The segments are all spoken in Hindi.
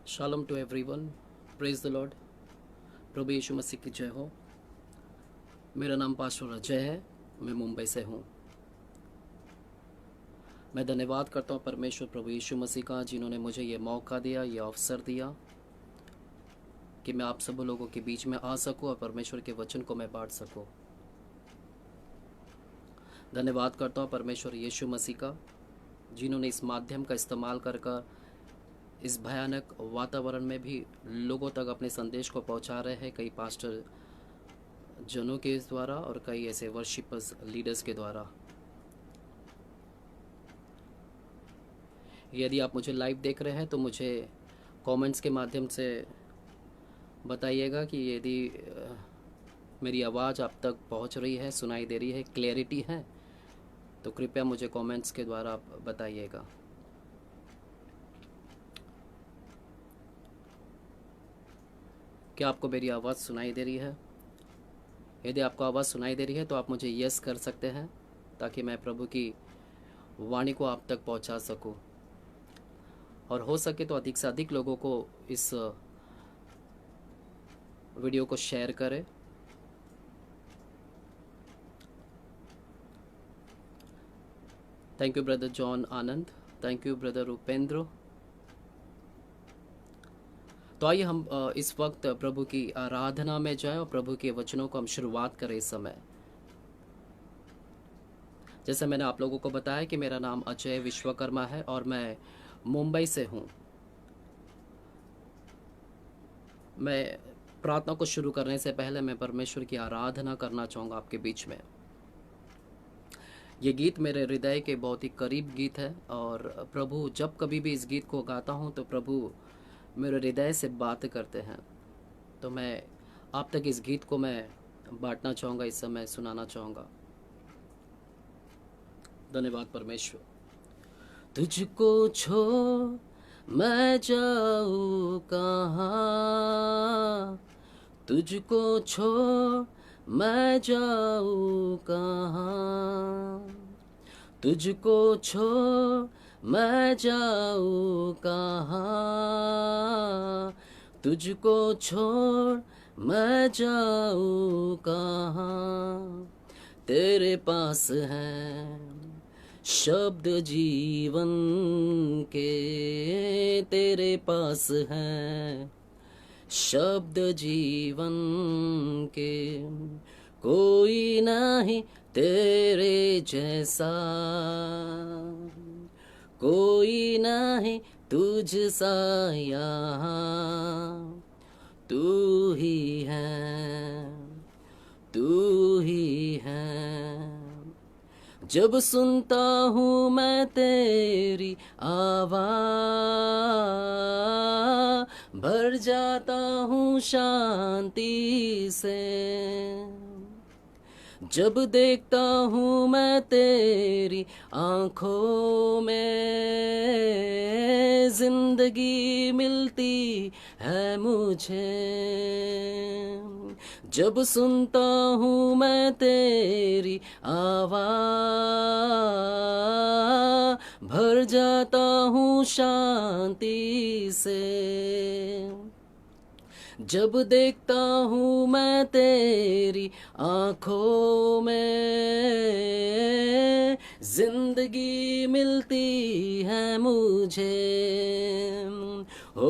Shah Alam to everyone, praise the lord. प्रभु यीशु मसीह की जय हो। मेरा नाम पास्टर अजय है, मैं मुंबई से हूँ। मैं धन्यवाद करता हूँ परमेश्वर प्रभु यीशु मसीह का, जिन्होंने मुझे ये मौका दिया, ये अवसर दिया कि मैं आप सब लोगों के बीच में आ सकूँ और परमेश्वर के वचन को मैं बांट सकूँ। धन्यवाद करता हूँ परमेश्वर यीशु मसीह का, जिन्होंने इस माध्यम का इस्तेमाल कर इस भयानक वातावरण में भी लोगों तक अपने संदेश को पहुंचा रहे हैं, कई पास्टर जनों के द्वारा और कई ऐसे वर्शिपर्स लीडर्स के द्वारा। यदि आप मुझे लाइव देख रहे हैं तो मुझे कमेंट्स के माध्यम से बताइएगा कि यदि मेरी आवाज़ आप तक पहुंच रही है, सुनाई दे रही है, क्लैरिटी है, तो कृपया मुझे कमेंट्स के द्वारा आप बताइएगा। क्या आपको मेरी आवाज़ सुनाई दे रही है? यदि आपको आवाज़ सुनाई दे रही है तो आप मुझे यस कर सकते हैं, ताकि मैं प्रभु की वाणी को आप तक पहुंचा सकूं, और हो सके तो अधिक से अधिक लोगों को इस वीडियो को शेयर करें। Thank you brother John Anand, thank you brother Upendra. तो आइए हम इस वक्त प्रभु की आराधना में जाएं और प्रभु के वचनों को हम शुरुआत करें इस समय। जैसे मैंने आप लोगों को बताया कि मेरा नाम अजय विश्वकर्मा है और मैं मुंबई से हूं। मैं प्रार्थना को शुरू करने से पहले मैं परमेश्वर की आराधना करना चाहूँगा आपके बीच में। ये गीत मेरे हृदय के बहुत ही करीब गीत है, और प्रभु जब कभी भी इस गीत को गाता हूँ तो प्रभु मेरे हृदय से बात करते हैं। तो मैं आप तक इस गीत को मैं बांटना चाहूँगा, इस समय सुनाना चाहूँगा। धन्यवाद परमेश्वर। तुझको छोड़ मैं जाऊँ कहाँ, तुझको छोड़ मैं जाऊँ कहाँ, तुझको छोड़ मैं जाऊँ कहाँ, तुझको छोड़ मैं जाऊँ कहाँ। तेरे पास है शब्द जीवन के, तेरे पास है शब्द जीवन के, कोई नहीं तेरे जैसा, कोई नहीं तुझ सा यहाँ। तू ही है, तू ही है। जब सुनता हूँ मैं तेरी आवाज़, भर जाता हूँ शांति से। जब देखता हूँ मैं तेरी आँखों में, जिंदगी मिलती है मुझे। जब सुनता हूँ मैं तेरी आवाज़, भर जाता हूँ शांति से। जब देखता हूँ मैं तेरी आँखों में, जिंदगी मिलती है मुझे। ओ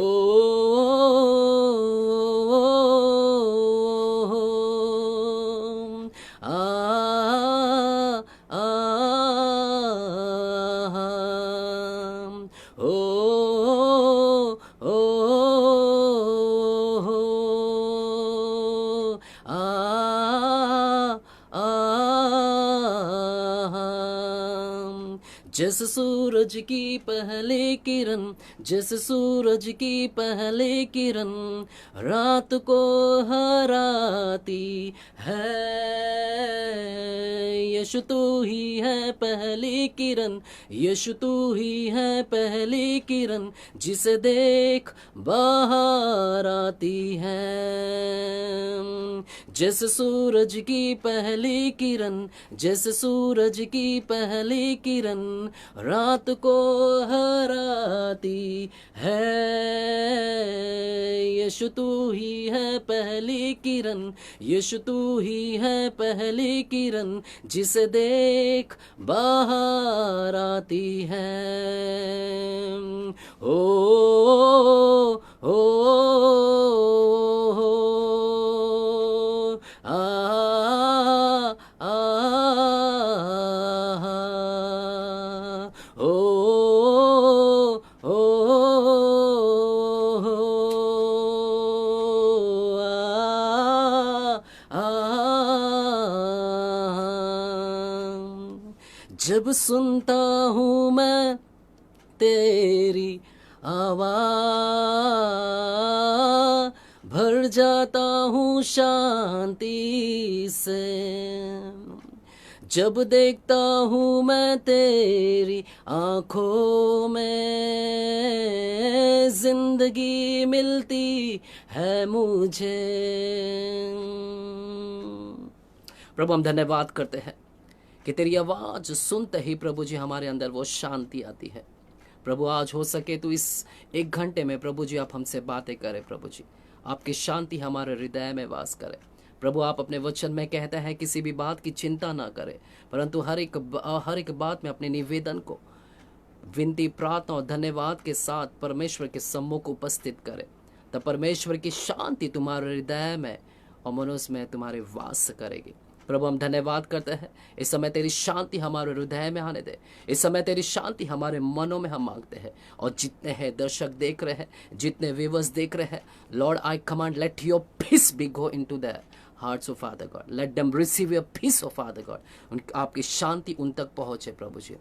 जैसे सूरज की पहली किरण, जैसे सूरज की पहली किरण रात को हराती है, यीशु तू ही है पहली किरण, यीशु तू ही है पहली किरण, जिसे देख बाहर आती है। जैसे सूरज की पहली किरण, जैसे सूरज की पहली किरण रात को हराती है। यीशु तू ही है पहली किरण, यीशु तू ही है पहली किरण, जिसे देख बाहर आती है। ओ ओ आ आ ओ ओ जब सुनता हूँ मैं तेरी आवाज़, भर जाता हूँ शांति से। जब देखता हूँ मैं तेरी आँखों में, जिंदगी मिलती है मुझे। प्रभु हम धन्यवाद करते हैं कि तेरी आवाज़ सुनते ही प्रभु जी हमारे अंदर वो शांति आती है। प्रभु आज हो सके तो इस 1 घंटे में प्रभु जी आप हमसे बातें करें। प्रभु जी आपकी शांति हमारे हृदय में वास करे। प्रभु आप अपने वचन में कहते हैं किसी भी बात की चिंता ना करें, परंतु हर एक बात में अपने निवेदन को विनती, प्रार्थना और धन्यवाद के साथ परमेश्वर के सम्मुख उपस्थित करें। तब परमेश्वर की शांति तुम्हारे हृदय में और मनुष्य में तुम्हारे वास करेगी। प्रभु हम धन्यवाद करते हैं, इस समय तेरी शांति हमारे हृदय में आने दे। इस समय तेरी शांति हमारे मनों में हम मांगते हैं। और जितने हैं दर्शक देख रहे हैं, जितने व्यूअर्स देख रहे हैं, Lord I command let your peace be go into the hearts of father God, let them receive your peace of father God. आपकी शांति उन तक पहुंचे। प्रभु जी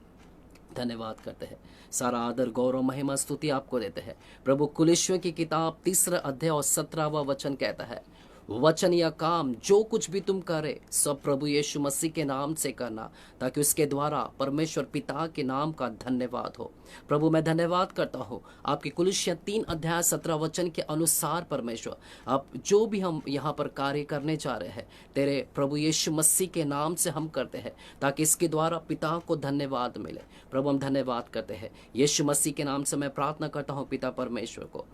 धन्यवाद करते हैं, सारा आदर गौरव महिमा स्तुति आपको देते हैं। प्रभु कुलेश्वर की किताब 3 अध्याय और 17वां वचन कहता है, वचन या काम जो कुछ भी तुम करे सब प्रभु यीशु मसीह के नाम से करना, ताकि उसके द्वारा परमेश्वर पिता के नाम का धन्यवाद हो। प्रभु मैं धन्यवाद करता हूँ आपकी कुलिस्सियां 3 अध्याय 17 वचन के अनुसार परमेश्वर आप जो भी हम यहाँ पर कार्य करने जा रहे हैं तेरे प्रभु यीशु मसीह के नाम से हम करते हैं, ताकि इसके द्वारा पिता को धन्यवाद मिले। प्रभु हम धन्यवाद करते हैं, यीशु मसीह के नाम से मैं प्रार्थना करता हूँ पिता परमेश्वर को।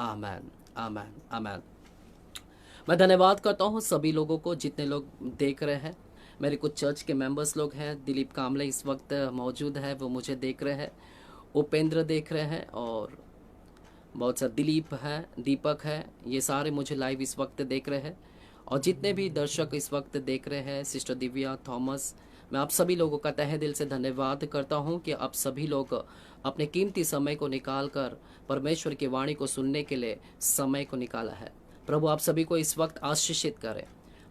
आमेन आमेन आमेन। मैं धन्यवाद करता हूँ सभी लोगों को जितने लोग देख रहे हैं। मेरे कुछ चर्च के मेंबर्स लोग हैं, दिलीप कामले इस वक्त मौजूद है, वो मुझे देख रहे हैं। उपेंद्र देख रहे हैं और बहुत सा दिलीप है, दीपक है, ये सारे मुझे लाइव इस वक्त देख रहे हैं। और जितने भी दर्शक इस वक्त देख रहे हैं, सिस्टर दिव्या, थॉमस, मैं आप सभी लोगों का तहे दिल से धन्यवाद करता हूँ कि आप सभी लोग अपने कीमती समय को निकाल कर परमेश्वर की वाणी को सुनने के लिए समय को निकाला है। प्रभु आप सभी को इस वक्त आशीषित करें।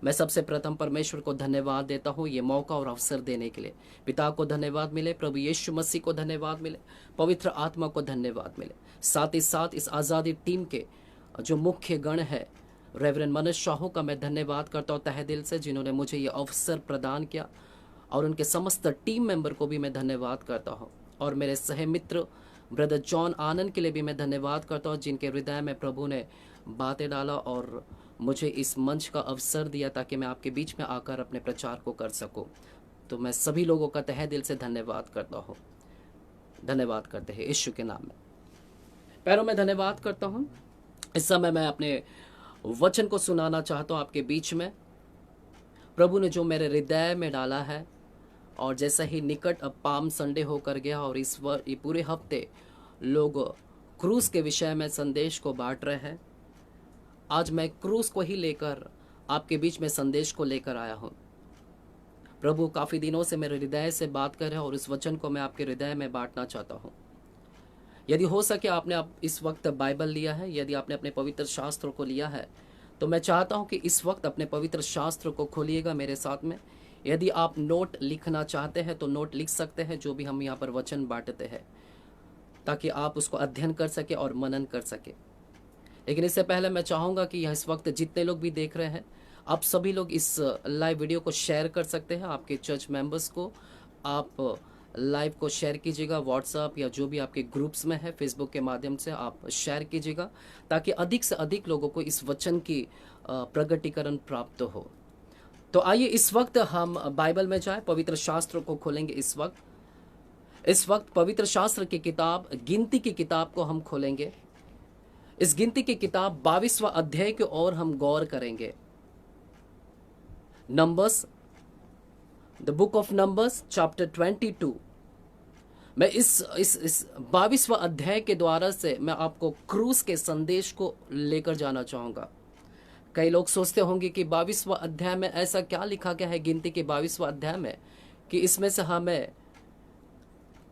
मैं सबसे प्रथम परमेश्वर को धन्यवाद देता हूँ ये मौका और अवसर देने के लिए। पिता को धन्यवाद मिले, प्रभु यीशु मसीह को धन्यवाद मिले, पवित्र आत्मा को धन्यवाद मिले। साथ ही साथ इस आज़ादी टीम के जो मुख्य गण है रेवरेंड मनोज शाहू का मैं धन्यवाद करता हूँ तहे दिल से, जिन्होंने मुझे ये अवसर प्रदान किया। और उनके समस्त टीम मेंबर को भी मैं धन्यवाद करता हूँ। और मेरे सह मित्र ब्रदर जॉन आनंद के लिए भी मैं धन्यवाद करता हूँ, जिनके हृदय में प्रभु ने बातें डाला और मुझे इस मंच का अवसर दिया ताकि मैं आपके बीच में आकर अपने प्रचार को कर सकूं। तो मैं सभी लोगों का तहे दिल से धन्यवाद करता हूं। धन्यवाद करते हैं यीशु के नाम में। पैरों में धन्यवाद करता हूं। इस समय मैं अपने वचन को सुनाना चाहता हूं आपके बीच में। प्रभु ने जो मेरे हृदय में डाला है, और जैसा ही निकट अब पाम संडे होकर गया और ये पूरे हफ्ते लोग क्रूस के विषय में संदेश को बांट रहे हैं, आज मैं क्रूस को ही लेकर आपके बीच में संदेश को लेकर आया हूं। प्रभु काफ़ी दिनों से मेरे हृदय से बात कर रहे हैं और इस वचन को मैं आपके हृदय में बांटना चाहता हूं। यदि हो सके आपने आप इस वक्त बाइबल लिया है, यदि आपने अपने पवित्र शास्त्रों को लिया है, तो मैं चाहता हूं कि इस वक्त अपने पवित्र शास्त्र को खोलिएगा मेरे साथ में। यदि आप नोट लिखना चाहते हैं तो नोट लिख सकते हैं, जो भी हम यहाँ पर वचन बांटते हैं, ताकि आप उसको अध्ययन कर सके और मनन कर सके। लेकिन इससे पहले मैं चाहूँगा कि इस वक्त जितने लोग भी देख रहे हैं, आप सभी लोग इस लाइव वीडियो को शेयर कर सकते हैं। आपके चर्च मेंबर्स को आप लाइव को शेयर कीजिएगा, व्हाट्सएप या जो भी आपके ग्रुप्स में है, फेसबुक के माध्यम से आप शेयर कीजिएगा, ताकि अधिक से अधिक लोगों को इस वचन की प्रगटीकरण प्राप्त हो। तो आइए इस वक्त हम बाइबल में जाएं, पवित्र शास्त्रों को खोलेंगे इस वक्त। इस वक्त पवित्र शास्त्र की किताब गिनती की किताब को हम खोलेंगे। इस गिनती की किताब 22वां अध्याय की ओर हम गौर करेंगे। Numbers, the book of numbers chapter 22। मैं इस 22वां अध्याय के द्वारा से मैं आपको क्रूस के संदेश को लेकर जाना चाहूँगा। कई लोग सोचते होंगे कि 22वां अध्याय में ऐसा क्या लिखा गया है गिनती के 22वां अध्याय में कि इसमें से हमें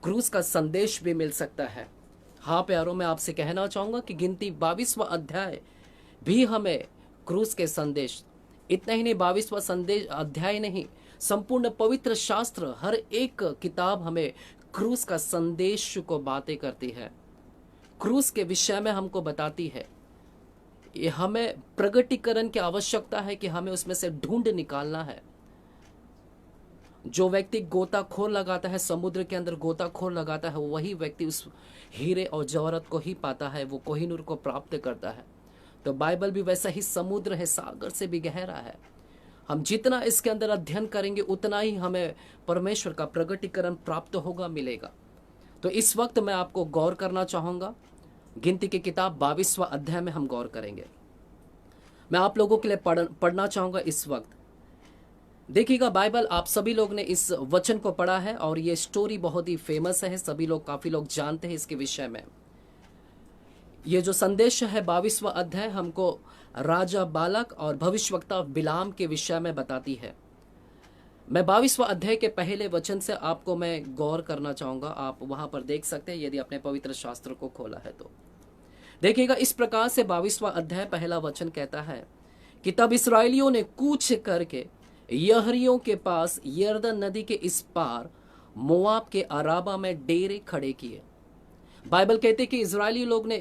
क्रूस का संदेश भी मिल सकता है। हाँ प्यारों, मैं आपसे कहना चाहूँगा कि गिनती 22वां अध्याय भी हमें क्रूस के संदेश, इतना ही नहीं 22वां संदेश अध्याय नहीं, संपूर्ण पवित्र शास्त्र हर एक किताब हमें क्रूस का संदेश को बातें करती है, क्रूस के विषय में हमको बताती है। ये हमें प्रगटीकरण की आवश्यकता है कि हमें उसमें से ढूंढ निकालना है। जो व्यक्ति गोताखोर लगाता है, समुद्र के अंदर गोताखोर लगाता है, वही व्यक्ति उस हीरे और जवाहरत को ही पाता है, वो कोहिनूर को प्राप्त करता है। तो बाइबल भी वैसा ही समुद्र है, सागर से भी गहरा है। हम जितना इसके अंदर अध्ययन करेंगे उतना ही हमें परमेश्वर का प्रगटीकरण प्राप्त होगा, मिलेगा। तो इस वक्त मैं आपको गौर करना चाहूँगा, गिनती की किताब 22वां अध्याय में हम गौर करेंगे। मैं आप लोगों के लिए पढ़ना चाहूँगा इस वक्त। देखिएगा, बाइबल आप सभी लोग ने इस वचन को पढ़ा है और ये स्टोरी बहुत ही फेमस है, सभी लोग काफ़ी लोग जानते हैं इसके विषय में। ये जो संदेश है 22वां अध्याय हमको राजा बालक और भविष्यवक्ता बिलाम के विषय में बताती है। मैं 22वां अध्याय के पहले वचन से आपको मैं गौर करना चाहूँगा। आप वहाँ पर देख सकते हैं यदि अपने पवित्र शास्त्र को खोला है तो। देखिएगा, इस प्रकार से 22वां अध्याय पहला वचन कहता है कि तब इस्राएलियों ने कूच करके यहरियों के पास यरदन नदी के इस पार मोआब के अराबा में डेरे खड़े किए। बाइबल कहते कि इजरायली लोग ने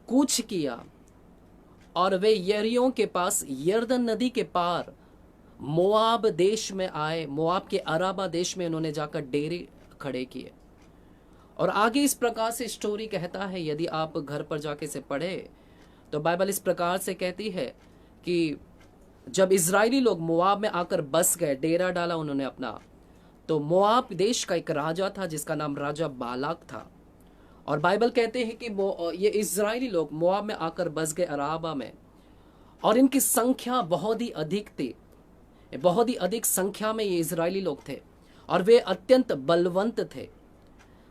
कूच किया और वे यहरियों के पास यरदन नदी के पार मोआब देश में आए। मोआब के अराबा देश में उन्होंने जाकर डेरे खड़े किए। और आगे इस प्रकार से स्टोरी कहता है, यदि आप घर पर जाके से पढ़े तो बाइबल इस प्रकार से कहती है कि जब इजरायली लोग मोआब में आकर बस गए, डेरा डाला उन्होंने अपना, तो मोआब देश का एक राजा था जिसका नाम राजा बालाक था। और बाइबल कहते हैं कि ये इजरायली लोग मोआब में आकर बस गए अराबा में, और इनकी संख्या बहुत ही अधिक थी। बहुत ही अधिक संख्या में ये इजरायली लोग थे और वे अत्यंत बलवंत थे।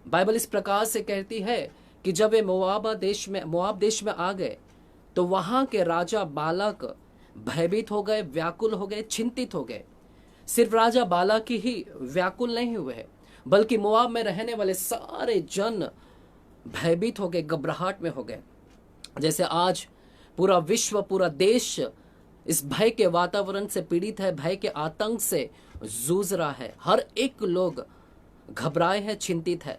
बाइबल इस प्रकार से कहती है कि जब वे मोआब देश में आ गए तो वहाँ के राजा बालक भयभीत हो गए, व्याकुल हो गए, चिंतित हो गए। सिर्फ राजा बालक ही व्याकुल नहीं हुए, बल्कि मोआब में रहने वाले सारे जन भयभीत हो गए, घबराहट में हो गए। जैसे आज पूरा विश्व, पूरा देश इस भय के वातावरण से पीड़ित है, भय के आतंक से जूझ रहा है। हर एक लोग घबराए हैं, चिंतित है।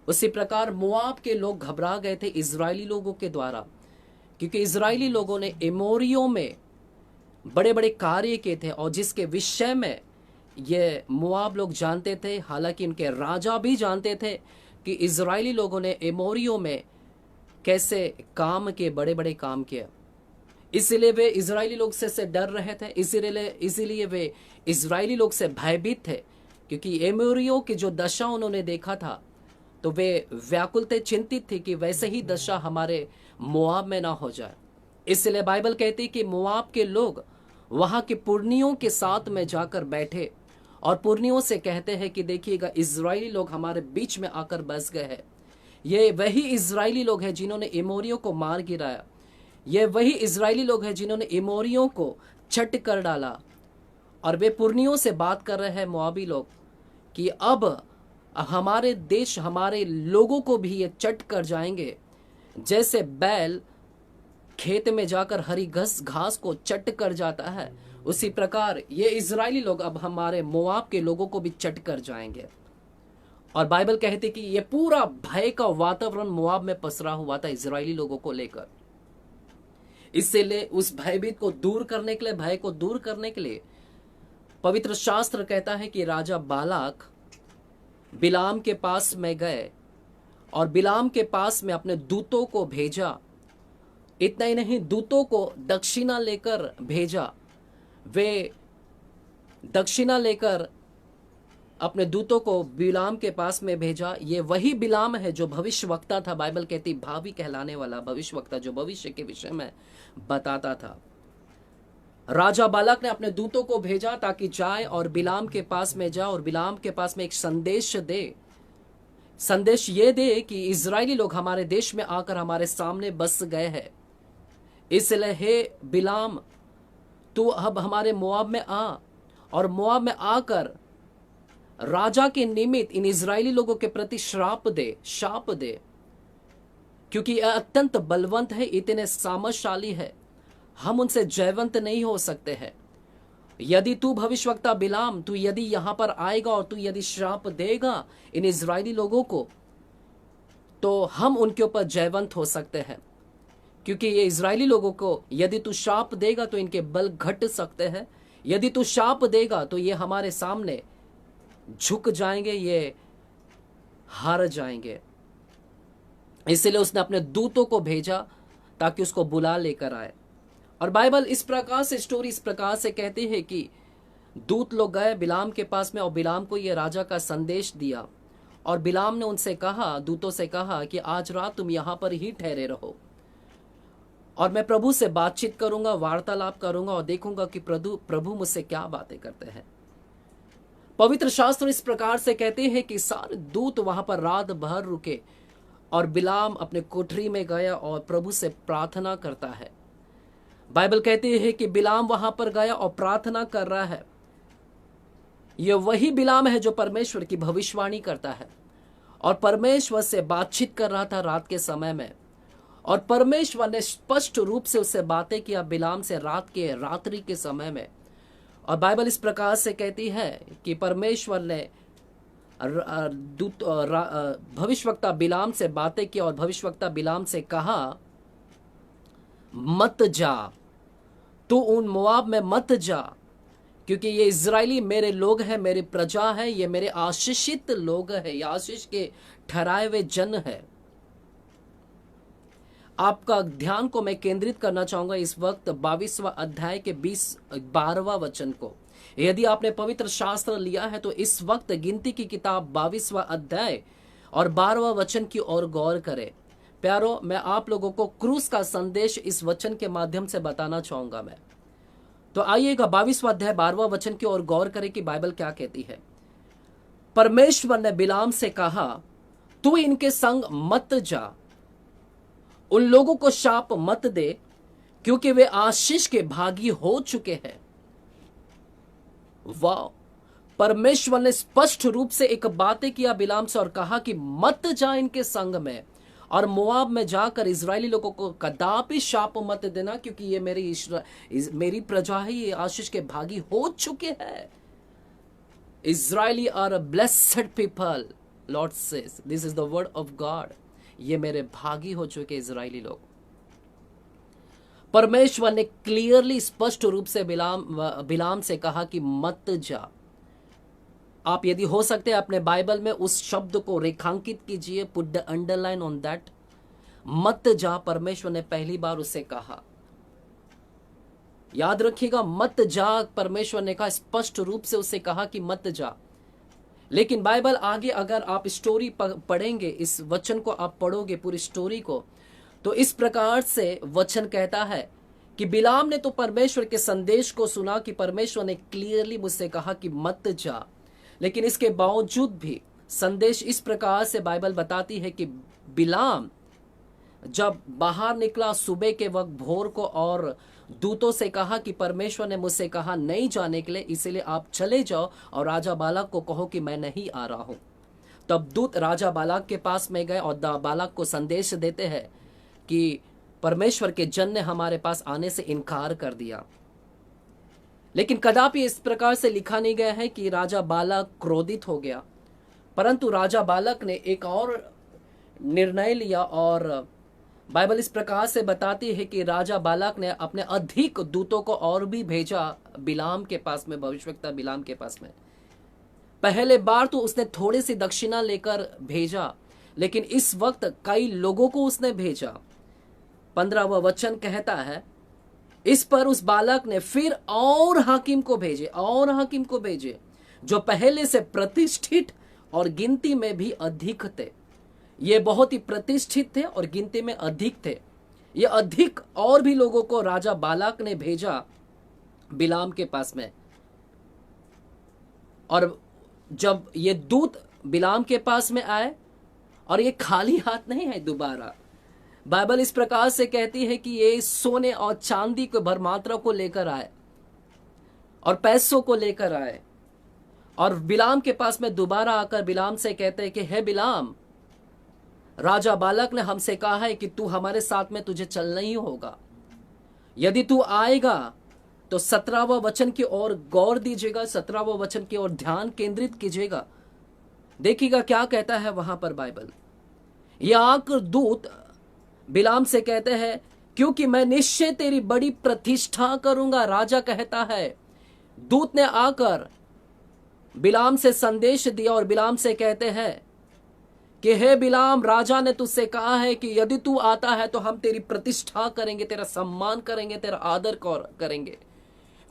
उसी प्रकार मोआब के लोग घबरा गए थे इजरायली लोगों के द्वारा, क्योंकि इजरायली लोगों ने एमोरियों में बड़े बड़े कार्य किए थे और जिसके विषय में ये मोआब लोग जानते थे। हालांकि उनके राजा भी जानते थे कि इजरायली लोगों ने एमोरियों में कैसे काम किए, बड़े बड़े काम किए। इसीलिए वे इजरायली लोग से डर रहे थे, इसीलिए वे इजरायली लोग से भयभीत थे, क्योंकि एमोरियों की जो दशा उन्होंने देखा था तो वे व्याकुल थे, चिंतित थे कि वैसे ही दशा हमारे मोआब में ना हो जाए। इसलिए बाइबल कहती है कि मोआब के लोग वहाँ के पुरनियों के साथ में जाकर बैठे और पुरनियों से कहते हैं कि देखिएगा, इजरायली लोग हमारे बीच में आकर बस गए हैं। ये वही इजरायली लोग हैं जिन्होंने एमोरियों को मार गिराया। ये वही इजरायली लोग हैं जिन्होंने एमोरियों को चट कर डाला। और वे पुरनियों से बात कर रहे हैं मोआबी लोग कि अब हमारे देश, हमारे लोगों को भी ये चट कर जाएंगे, जैसे बैल खेत में जाकर हरी घास को चट कर जाता है, उसी प्रकार ये इजरायली लोग अब हमारे मोआब के लोगों को भी चट कर जाएंगे। और बाइबल कहती कि ये पूरा भय का वातावरण मोआब में पसरा हुआ था इजरायली लोगों को लेकर। इसलिए उस भयभीत को दूर करने के लिए, भय को दूर करने के लिए पवित्र शास्त्र कहता है कि राजा बालाक बिलाम के पास में गए और बिलाम के पास में अपने दूतों को भेजा। इतना ही नहीं, दूतों को दक्षिणा लेकर भेजा। वे दक्षिणा लेकर अपने दूतों को बिलाम के पास में भेजा। ये वही बिलाम है जो भविष्यवक्ता था। बाइबल कहती भावी कहलाने वाला भविष्यवक्ता, जो भविष्य के विषय में बताता था। राजा बालाक ने अपने दूतों को भेजा ताकि जाए और बिलाम के पास में जाए और बिलाम के पास में एक संदेश दे। संदेश ये दे कि इजरायली लोग हमारे देश में आकर हमारे सामने बस गए हैं, इसलिए हे बिलाम, तू अब हमारे मोआब में आ और मोआब में आकर राजा के निमित्त इन इजरायली लोगों के प्रति शाप दे, क्योंकि यह अत्यंत बलवंत है, इतने सामर्थशाली है, हम उनसे जयवंत नहीं हो सकते हैं। यदि तू भविष्यवक्ता बिलाम, तू यदि यहां पर आएगा और तू यदि श्राप देगा इन इजरायली लोगों को, तो हम उनके ऊपर जयवंत हो सकते हैं, क्योंकि ये इजरायली लोगों को यदि तू शाप देगा तो इनके बल घट सकते हैं। यदि तू शाप देगा तो ये हमारे सामने झुक जाएंगे, ये हार जाएंगे। इसलिए उसने अपने दूतों को भेजा ताकि उसको बुला लेकर आए। और बाइबल इस प्रकार से, स्टोरी इस प्रकार से कहती है कि दूत लोग गए बिलाम के पास में और बिलाम को ये राजा का संदेश दिया। और बिलाम ने उनसे कहा, दूतों से कहा कि आज रात तुम यहां पर ही ठहरे रहो और मैं प्रभु से बातचीत करूंगा, वार्तालाप करूंगा और देखूंगा कि प्रभु मुझसे क्या बातें करते हैं। पवित्र शास्त्र इस प्रकार से कहते हैं कि सारे दूत वहां पर रात भर रुके और बिलाम अपने कोठरी में गया और प्रभु से प्रार्थना करता है। बाइबल कहती है कि बिलाम वहां पर गया और प्रार्थना कर रहा है। यह वही बिलाम है जो परमेश्वर की भविष्यवाणी करता है और परमेश्वर से बातचीत कर रहा था रात के समय में। और परमेश्वर ने स्पष्ट रूप से उससे बातें किया बिलाम से रात्रि के समय में। और बाइबल इस प्रकार से कहती है कि परमेश्वर ने भविष्यवक्ता बिलाम से बातें की और भविष्यवक्ता बिलाम से कहा, मत जा, तू उन मोआब में मत जा, क्योंकि ये इजरायली मेरे लोग हैं, मेरी प्रजा है, ये मेरे आशीषित लोग हैं, ये आशीष के ठहराए हुए जन है। आपका ध्यान को मैं केंद्रित करना चाहूंगा इस वक्त 22वां अध्याय के 12वां वचन को। यदि आपने पवित्र शास्त्र लिया है तो इस वक्त गिनती की किताब 22वां अध्याय और 12वां वचन की ओर गौर करें। प्यारो, मैं आप लोगों को क्रूस का संदेश इस वचन के माध्यम से बताना चाहूंगा मैं। तो आइएगा 22वां अध्याय 12वां वचन की ओर गौर करें कि बाइबल क्या कहती है। परमेश्वर ने बिलाम से कहा, तू इनके संग मत जा, उन लोगों को शाप मत दे, क्योंकि वे आशीष के भागी हो चुके हैं। वाह! परमेश्वर ने स्पष्ट रूप से एक बातें किया बिलाम से और कहा कि मत जा इनके संग में और मोआब में जाकर इजरायली लोगों को कदापि शाप मत देना, क्योंकि ये मेरी प्रजा है, ये आशीष के भागी हो चुके हैं। Israeli are a blessed people, Lord says, this is the word of God. ये मेरे भागी हो चुके इजरायली लोग। परमेश्वर ने क्लियरली स्पष्ट रूप से बिलाम से कहा कि मत जा। आप यदि हो सकते हैं अपने बाइबल में उस शब्द को रेखांकित कीजिए, put the underline on that. मत जा, परमेश्वर ने पहली बार उससे कहा। याद रखिएगा, मत जा, परमेश्वर ने कहा, स्पष्ट रूप से उससे कहा कि मत जा। लेकिन बाइबल आगे अगर आप स्टोरी पढ़ेंगे, इस वचन को आप पढ़ोगे पूरी स्टोरी को, तो इस प्रकार से वचन कहता है कि बिलाम ने तो परमेश्वर के संदेश को सुना कि परमेश्वर ने क्लियरली मुझसे कहा कि मत जा, लेकिन इसके बावजूद भी संदेश इस प्रकार से बाइबल बताती है कि बिलाम जब बाहर निकला सुबह के वक्त भोर को और दूतों से कहा कि परमेश्वर ने मुझसे कहा नहीं जाने के लिए, इसलिए आप चले जाओ और राजा बालाक को कहो कि मैं नहीं आ रहा हूं। तब दूत राजा बालाक के पास में गए और बालाक को संदेश देते हैं कि परमेश्वर के जन ने हमारे पास आने से इनकार कर दिया। लेकिन कदापि इस प्रकार से लिखा नहीं गया है कि राजा बालाक क्रोधित हो गया, परंतु राजा बालाक ने एक और निर्णय लिया और बाइबल इस प्रकार से बताती है कि राजा बालाक ने अपने अधिक दूतों को और भी भेजा बिलाम के पास में, भविष्यवक्ता बिलाम के पास में। पहले बार तो उसने थोड़ी सी दक्षिणा लेकर भेजा, लेकिन इस वक्त कई लोगों को उसने भेजा। 15वां वचन कहता है, इस पर उस बालक ने फिर और हाकिम को भेजे जो पहले से प्रतिष्ठित और गिनती में भी अधिक थे। ये बहुत ही प्रतिष्ठित थे और गिनती में अधिक थे। ये अधिक और भी लोगों को राजा बालाक ने भेजा बिलाम के पास में। और जब ये दूत बिलाम के पास में आए, और ये खाली हाथ नहीं है दोबारा, बाइबल इस प्रकार से कहती है कि ये सोने और चांदी को भरमात्रा को लेकर आए और पैसों को लेकर आए, और बिलाम के पास में दोबारा आकर बिलाम से कहते हैं कि हे बिलाम, राजा बालक ने हमसे कहा है कि तू हमारे साथ में, तुझे चलना ही होगा। यदि तू आएगा तो 17वां वचन की ओर गौर दीजिएगा, 17वां वचन की ओर ध्यान केंद्रित कीजिएगा। देखिएगा क्या कहता है वहां पर बाइबल। यह आकर दूत बिलाम से कहते हैं, क्योंकि मैं निश्चय तेरी बड़ी प्रतिष्ठा करूंगा। राजा कहता है, दूत ने आकर बिलाम से संदेश दिया और बिलाम से कहते हैं कि हे बिलाम, राजा ने तुझसे कहा है कि यदि तू आता है तो हम तेरी प्रतिष्ठा करेंगे, तेरा सम्मान करेंगे, तेरा आदर करेंगे।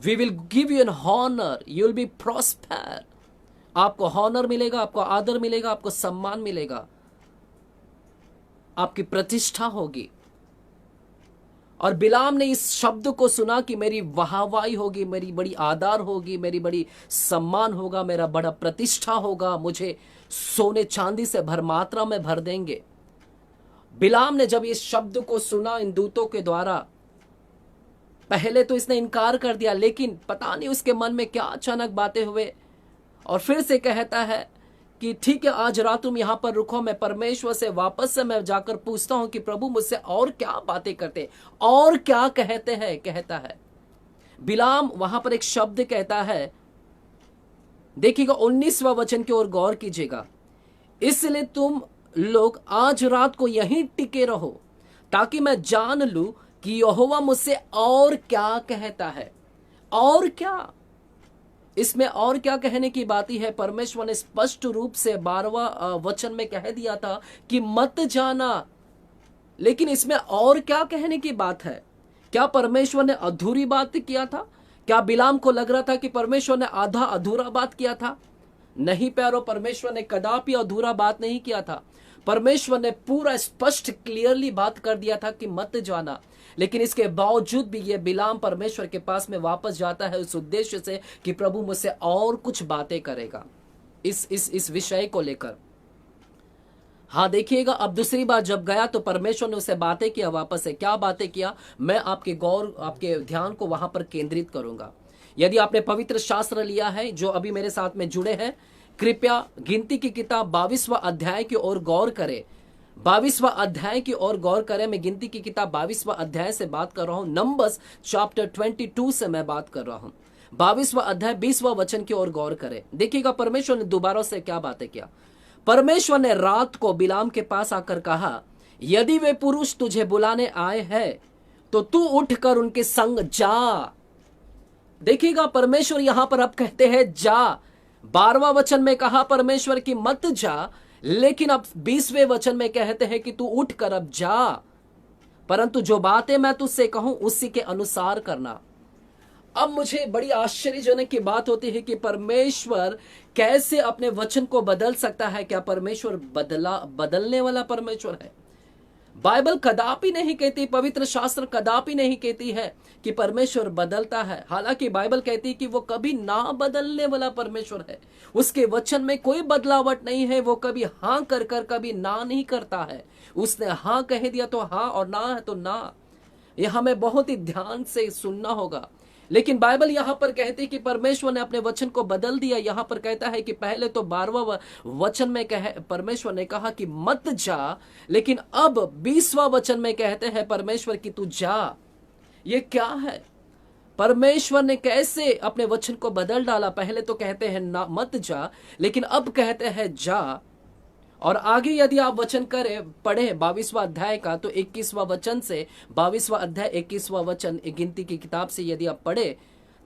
We will give you an honour, you will be prosper. आपको हॉनर मिलेगा, आपको आदर मिलेगा, आपको सम्मान मिलेगा, आपकी प्रतिष्ठा होगी। और बिलाम ने इस शब्द को सुना कि मेरी वाहवाही होगी, मेरी बड़ी आदर होगी, मेरी बड़ी सम्मान होगा, मेरा बड़ा प्रतिष्ठा होगा, मुझे सोने चांदी से भरमात्रा में भर देंगे। बिलाम ने जब इस शब्द को सुना इन दूतों के द्वारा, पहले तो इसने इनकार कर दिया, लेकिन पता नहीं उसके मन में क्या अचानक बातें हुए, और फिर से कहता है कि ठीक है, आज रात तुम यहां पर रुको, मैं परमेश्वर से वापस से मैं जाकर पूछता हूं कि प्रभु मुझसे और क्या बातें करते और क्या कहते हैं। कहता है बिलाम, वहां पर एक शब्द कहता है, देखिएगा 19वां वचन की ओर गौर कीजिएगा। इसलिए तुम लोग आज रात को यहीं टिके रहो, ताकि मैं जान लूं कि यहोवा मुझसे और क्या कहता है। और क्या, इसमें और क्या कहने की बात है। परमेश्वर ने स्पष्ट रूप से 12वां वचन में कह दिया था कि मत जाना, लेकिन इसमें और क्या कहने की बात है। क्या परमेश्वर ने अधूरी बात किया था? क्या बिलाम को लग रहा था कि परमेश्वर ने आधा अधूरा बात किया था? नहीं प्यारो, परमेश्वर ने कदापि अधूरा बात नहीं किया था। परमेश्वर ने पूरा स्पष्ट क्लियरली बात कर दिया था कि मत जाना, लेकिन इसके बावजूद भी ये बिलाम परमेश्वर के पास में वापस जाता है उस उद्देश्य से कि प्रभु मुझसे और कुछ बातें करेगा इस विषय को लेकर। हाँ देखिएगा, अब दूसरी बार जब गया तो परमेश्वर ने उसे बातें किया वापस से। क्या बातें किया, मैं आपके ध्यान को वहां पर केंद्रित करूंगा। यदि आपने पवित्र शास्त्र लिया है, जो अभी मेरे साथ में जुड़े हैं, कृपया गिनती की किताब 22वां अध्याय की ओर गौर करें। 22वां अध्याय की ओर गौर करें। मैं गिनती की किताब 22वां अध्याय से बात कर रहा हूं। नंबर्स चैप्टर 22 से मैं बात कर रहा हूं। 22वां अध्याय 20वां वचन की ओर गौर करें। देखिएगा परमेश्वर ने दोबारा से क्या बातें किया। परमेश्वर ने रात को बिलाम के पास आकर कहा, यदि वे पुरुष तुझे बुलाने आए हैं तो तू उठकर उनके संग जा। देखिएगा परमेश्वर यहां पर अब कहते हैं जा। 12वां वचन में कहा परमेश्वर की मत जा, लेकिन अब 20वें वचन में कहते हैं कि तू उठकर अब जा, परंतु जो बातें मैं तुझसे कहूं उसी के अनुसार करना। अब मुझे बड़ी आश्चर्यजनक की बात होती है कि परमेश्वर कैसे अपने वचन को बदल सकता है। क्या परमेश्वर बदलने वाला परमेश्वर है? बाइबल कदापि नहीं कहती, पवित्र शास्त्र कदापि नहीं कहती है कि परमेश्वर बदलता है। हालांकि बाइबल कहती है कि वो कभी ना बदलने वाला परमेश्वर है। उसके वचन में कोई बदलावट नहीं है। वो कभी हाँ कर कभी ना नहीं करता है। उसने हाँ कह दिया तो हाँ, और ना है तो ना। यह हमें बहुत ही ध्यान से सुनना होगा। लेकिन बाइबल यहां पर कहती है कि परमेश्वर ने अपने वचन को बदल दिया। यहां पर कहता है कि पहले तो 12वां वचन में परमेश्वर ने कहा कि मत जा, लेकिन अब 20वां वचन में कहते हैं परमेश्वर की तू जा। ये क्या है? परमेश्वर ने कैसे अपने वचन को बदल डाला? पहले तो कहते हैं ना मत जा, लेकिन अब कहते हैं जा। और आगे यदि आप वचन पढ़े 22वां अध्याय का, तो 21वां वचन से 22वां अध्याय 21वां वचन गिनती की किताब से यदि आप पढ़े,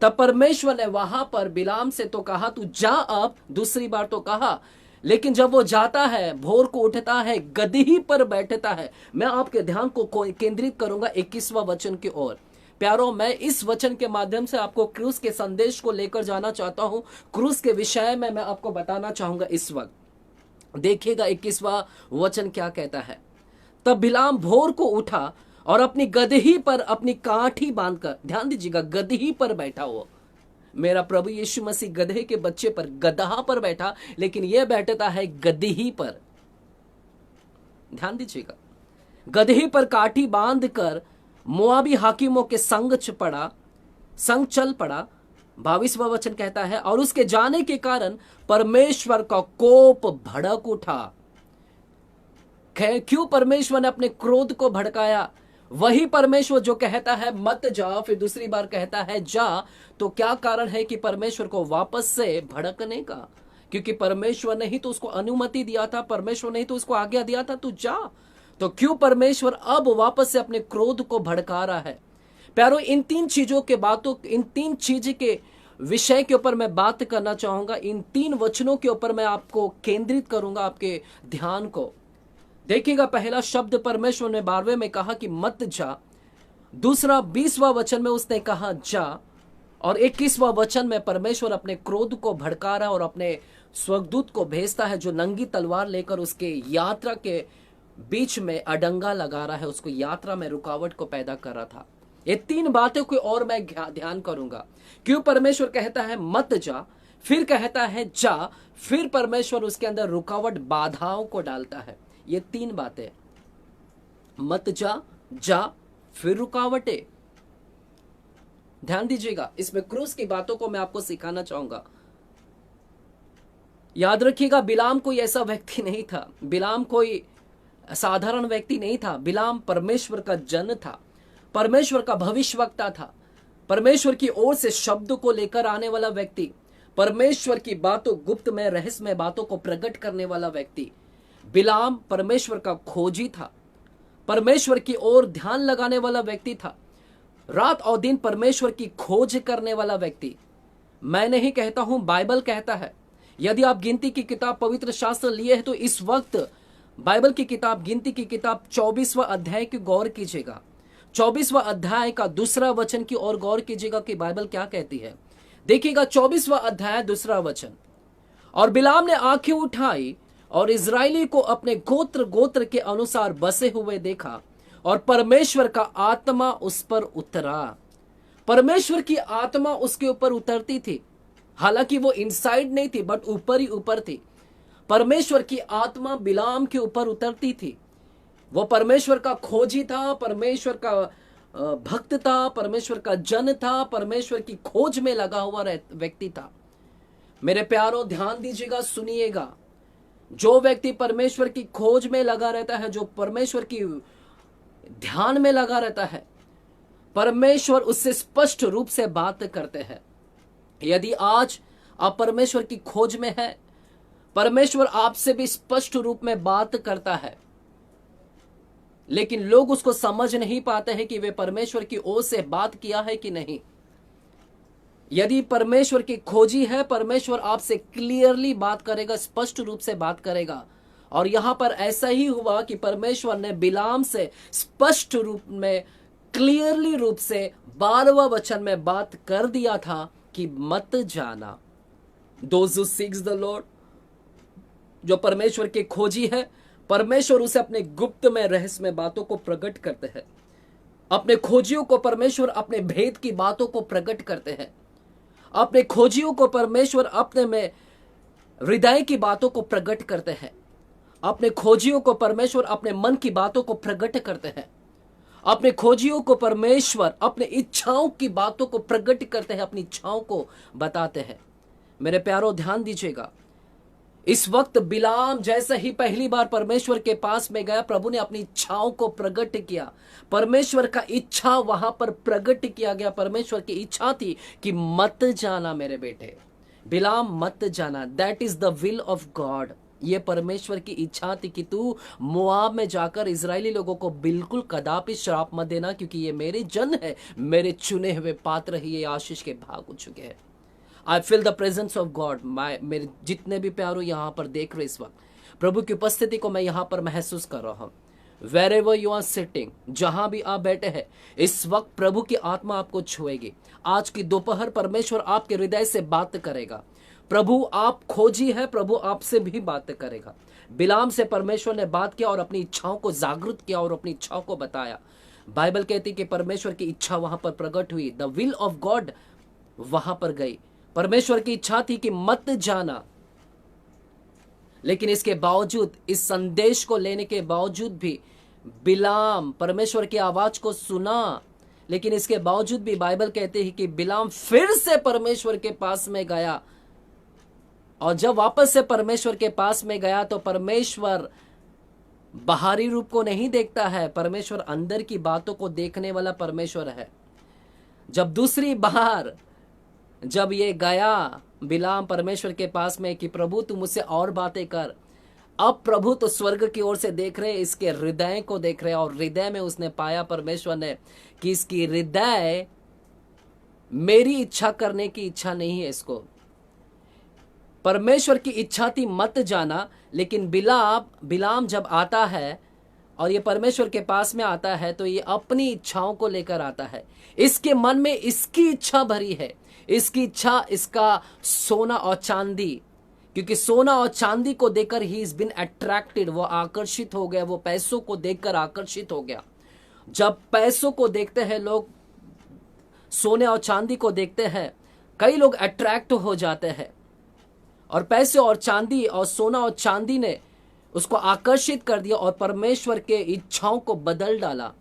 तब परमेश्वर ने वहां पर बिलाम से तो कहा तू जा, अब दूसरी बार तो कहा, लेकिन जब वो जाता है, भोर को उठता है, गदही पर बैठता है। मैं आपके ध्यान को केंद्रित करूंगा 21वां वचन की ओर। प्यारो, मैं इस वचन के माध्यम से आपको क्रूस के संदेश को लेकर जाना चाहता हूं। क्रूस के विषय में मैं आपको बताना चाहूंगा इस वक्त। देखिएगा 21वां वचन क्या कहता है। तब बिलाम भोर को उठा और अपनी गदही पर अपनी काठी बांधकर, ध्यान दीजिएगा, गदही पर बैठा हुआ। मेरा प्रभु यीशु मसीह गधे के बच्चे पर, गदहा पर बैठा, लेकिन यह बैठता है गदही पर। ध्यान दीजिएगा, गदही पर काठी बांधकर मोआबी हाकिमों के संग चल पड़ा। 22वां वचन कहता है, और उसके जाने के कारण परमेश्वर का कोप भड़क उठा। क्यों परमेश्वर ने अपने क्रोध को भड़काया? वही परमेश्वर जो कहता है मत जा, फिर दूसरी बार कहता है जा। तो क्या कारण है कि परमेश्वर को वापस से भड़कने का? क्योंकि परमेश्वर ने ही तो उसको अनुमति दिया था, परमेश्वर ने ही तो उसको आज्ञा दिया था तू जा। तो क्यों परमेश्वर अब वापस से अपने क्रोध को भड़का रहा है? प्यारो, इन तीन चीज के विषय के ऊपर मैं बात करना चाहूंगा। इन 3 वचनों के ऊपर मैं आपको केंद्रित करूंगा, आपके ध्यान को। देखिएगा, पहला शब्द परमेश्वर ने 12वें में कहा कि मत जा। दूसरा 20वां वचन में उसने कहा जा। और 21वां वचन में परमेश्वर अपने क्रोध को भड़का रहा है और अपने स्वर्गदूत को भेजता है, जो नंगी तलवार लेकर उसके यात्रा के बीच में अडंगा लगा रहा है, उसको यात्रा में रुकावट को पैदा कर रहा था। ये 3 बातों को और मैं ध्यान करूंगा। क्यों परमेश्वर कहता है मत जा, फिर कहता है जा, फिर परमेश्वर उसके अंदर रुकावट, बाधाओं को डालता है। ये 3 बातें, मत जा, फिर रुकावटें। ध्यान दीजिएगा, इसमें क्रूस की बातों को मैं आपको सिखाना चाहूंगा। याद रखिएगा, बिलाम कोई ऐसा व्यक्ति नहीं था, बिलाम कोई साधारण व्यक्ति नहीं था। बिलाम परमेश्वर का जन था, परमेश्वर का भविष्यवक्ता था, परमेश्वर की ओर से शब्द को लेकर आने वाला व्यक्ति, परमेश्वर की बातों, गुप्त में रहस्यमय बातों को प्रकट करने वाला व्यक्ति। बिलाम परमेश्वर का खोजी था, परमेश्वर की ओर ध्यान लगाने वाला व्यक्ति था, रात और दिन परमेश्वर की खोज करने वाला व्यक्ति। मैं नहीं कहता हूं, बाइबल कहता है। यदि आप गिनती की किताब, पवित्र शास्त्र लिए हैं, तो इस वक्त बाइबल की किताब, गिनती की किताब 24वां अध्याय की गौर कीजिएगा। 24वां अध्याय का 2 वचन की ओर गौर कीजिएगा कि बाइबल क्या कहती है। देखिएगा 24वां अध्याय 2 वचन। और बिलाम ने आंखें उठाई और इजराइली को अपने गोत्र के अनुसार बसे हुए देखा, और परमेश्वर का आत्मा उस पर उतरा। परमेश्वर की आत्मा उसके ऊपर उतरती थी, हालांकि वो इनसाइड नहीं थी, बट ऊपर ही ऊपर थी। परमेश्वर की आत्मा बिलाम के ऊपर उतरती थी। वो परमेश्वर का खोजी था, परमेश्वर का भक्त था, परमेश्वर का जन था, परमेश्वर की खोज में लगा हुआ व्यक्ति था। मेरे प्यारों, ध्यान दीजिएगा, सुनिएगा। जो व्यक्ति परमेश्वर की खोज में लगा रहता है, जो परमेश्वर की ध्यान में लगा रहता है, परमेश्वर उससे स्पष्ट रूप से बात करते हैं। यदि आज आप परमेश्वर की खोज में हैं, परमेश्वर आपसे भी स्पष्ट रूप में बात करता है, लेकिन लोग उसको समझ नहीं पाते हैं कि वे परमेश्वर की ओर से बात किया है कि नहीं। यदि परमेश्वर की खोजी है, परमेश्वर आपसे क्लियरली बात करेगा, स्पष्ट रूप से बात करेगा। और यहां पर ऐसा ही हुआ कि परमेश्वर ने बिलाम से स्पष्ट रूप में, क्लियरली रूप से 12वां वचन में बात कर दिया था कि मत जाना। Those who seeks the Lord, जो परमेश्वर के खोजी है, परमेश्वर उसे अपने गुप्त में रहस्यमय बातों को प्रकट करते हैं। अपने खोजियों को परमेश्वर अपने भेद की बातों को प्रकट करते हैं। अपने खोजियों को परमेश्वर अपने में हृदय की बातों को प्रकट करते हैं। अपने खोजियों को परमेश्वर अपने मन की बातों को प्रकट करते हैं। अपने खोजियों को परमेश्वर अपने इच्छाओं की बातों को प्रकट करते हैं, अपनी इच्छाओं को बताते हैं। मेरे प्यारों, ध्यान दीजिएगा, इस वक्त बिलाम जैसे ही पहली बार परमेश्वर के पास में गया, प्रभु ने अपनी इच्छाओं को प्रकट किया। परमेश्वर का इच्छा वहां पर प्रकट किया गया। परमेश्वर की इच्छा थी कि मत जाना मेरे बेटे, बिलाम मत जाना। That is the will of God. ये परमेश्वर की इच्छा थी कि तू मोआब में जाकर इजरायली लोगों को बिल्कुल कदापि श्राप मत देना, क्योंकि ये मेरे जन है, मेरे चुने हुए पात्र ही ये आशीष के भाग हो चुके हैं। I feel the presence of God. मेरे जितने भी प्यारों यहाँ पर देख रहे इस वक्त, प्रभु की उपस्थिति को मैं यहाँ पर महसूस कर रहा हूँ। wherever you are sitting, जहां भी आप बैठे हैं, इस वक्त प्रभु की आत्मा आपको छुएगी। आज की दोपहर परमेश्वर आपके हृदय से बात करेगा। प्रभु आप खोजी है, प्रभु आपसे भी बात करेगा। बिलाम से परमेश्वर ने बात किया और अपनी इच्छाओं को जागृत किया और अपनी इच्छाओं को बताया। बाइबल कहती कि परमेश्वर की इच्छा वहां पर प्रकट हुई, द विल ऑफ गॉड वहां पर गई। परमेश्वर की इच्छा थी कि मत जाना, लेकिन इसके बावजूद, इस संदेश को लेने के बावजूद भी बिलाम परमेश्वर की आवाज को सुना, लेकिन इसके बावजूद भी बाइबल कहते हैं कि बिलाम फिर से परमेश्वर के पास में गया। और जब वापस से परमेश्वर के पास में गया तो परमेश्वर बाहरी रूप को नहीं देखता है, परमेश्वर अंदर की बातों को देखने वाला परमेश्वर है। जब दूसरी बार जब ये गया बिलाम परमेश्वर के पास में कि प्रभु तू मुझसे और बातें कर, अब प्रभु तो स्वर्ग की ओर से देख रहे, इसके हृदय को देख रहे, और हृदय में उसने पाया परमेश्वर ने कि इसकी हृदय मेरी इच्छा करने की इच्छा नहीं है। इसको परमेश्वर की इच्छा थी मत जाना, लेकिन बिलाम जब आता है और ये परमेश्वर के पास में आता है तो ये अपनी इच्छाओं को लेकर आता है। इसके मन में इसकी इच्छा भरी है, इसकी इच्छा इसका सोना और चांदी, क्योंकि सोना और चांदी को देखकर ही इज बिन अट्रैक्टेड, वो आकर्षित हो गया, वो पैसों को देखकर आकर्षित हो गया। जब पैसों को देखते हैं लोग, सोने और चांदी को देखते हैं, कई लोग अट्रैक्ट हो जाते हैं, और पैसे और चांदी और सोना और चांदी ने उसको आकर्षित कर दिया और परमेश्वर के इच्छाओं को बदल डाला,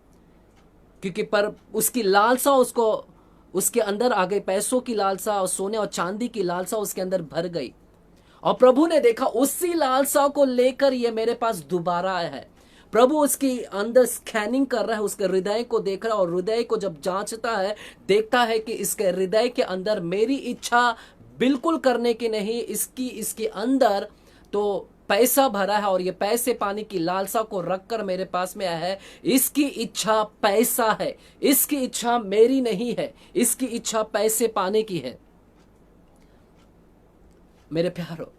क्योंकि पर उसकी लालसा उसको उसके अंदर आ गई, पैसों की लालसा और सोने और चांदी की लालसा उसके अंदर भर गई। और प्रभु ने देखा उसी लालसा को लेकर ये मेरे पास दोबारा आया है। प्रभु उसकी अंदर स्कैनिंग कर रहा है, उसके हृदय को देख रहा है, और हृदय को जब जांचता है, देखता है कि इसके हृदय के अंदर मेरी इच्छा बिल्कुल करने की नहीं, इसके अंदर तो पैसा भरा है, और ये पैसे पाने की लालसा को रखकर मेरे पास में आया है। इसकी इच्छा पैसा है, इसकी इच्छा मेरी नहीं है, इसकी इच्छा पैसे पाने की है। मेरे प्यारो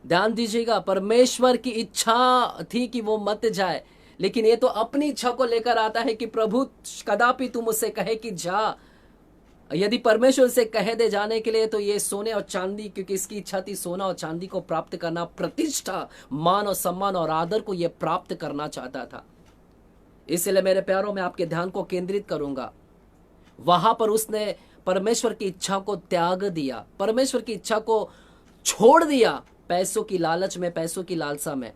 ध्यान दीजिएगा, परमेश्वर की इच्छा थी कि वो मत जाए, लेकिन ये तो अपनी इच्छा को लेकर आता है कि प्रभु कदापि तू मुझसे कहे कि जा। यदि परमेश्वर से कहे दे जाने के लिए तो ये सोने और चांदी, क्योंकि इसकी इच्छा थी सोना और चांदी को प्राप्त करना, प्रतिष्ठा, मान और सम्मान और आदर को ये प्राप्त करना चाहता था। इसलिए मेरे प्यारों में आपके ध्यान को केंद्रित करूंगा। वहां पर उसने परमेश्वर की इच्छा को त्याग दिया, परमेश्वर की इच्छा को छोड़ दिया पैसों की लालच में, पैसों की लालसा में।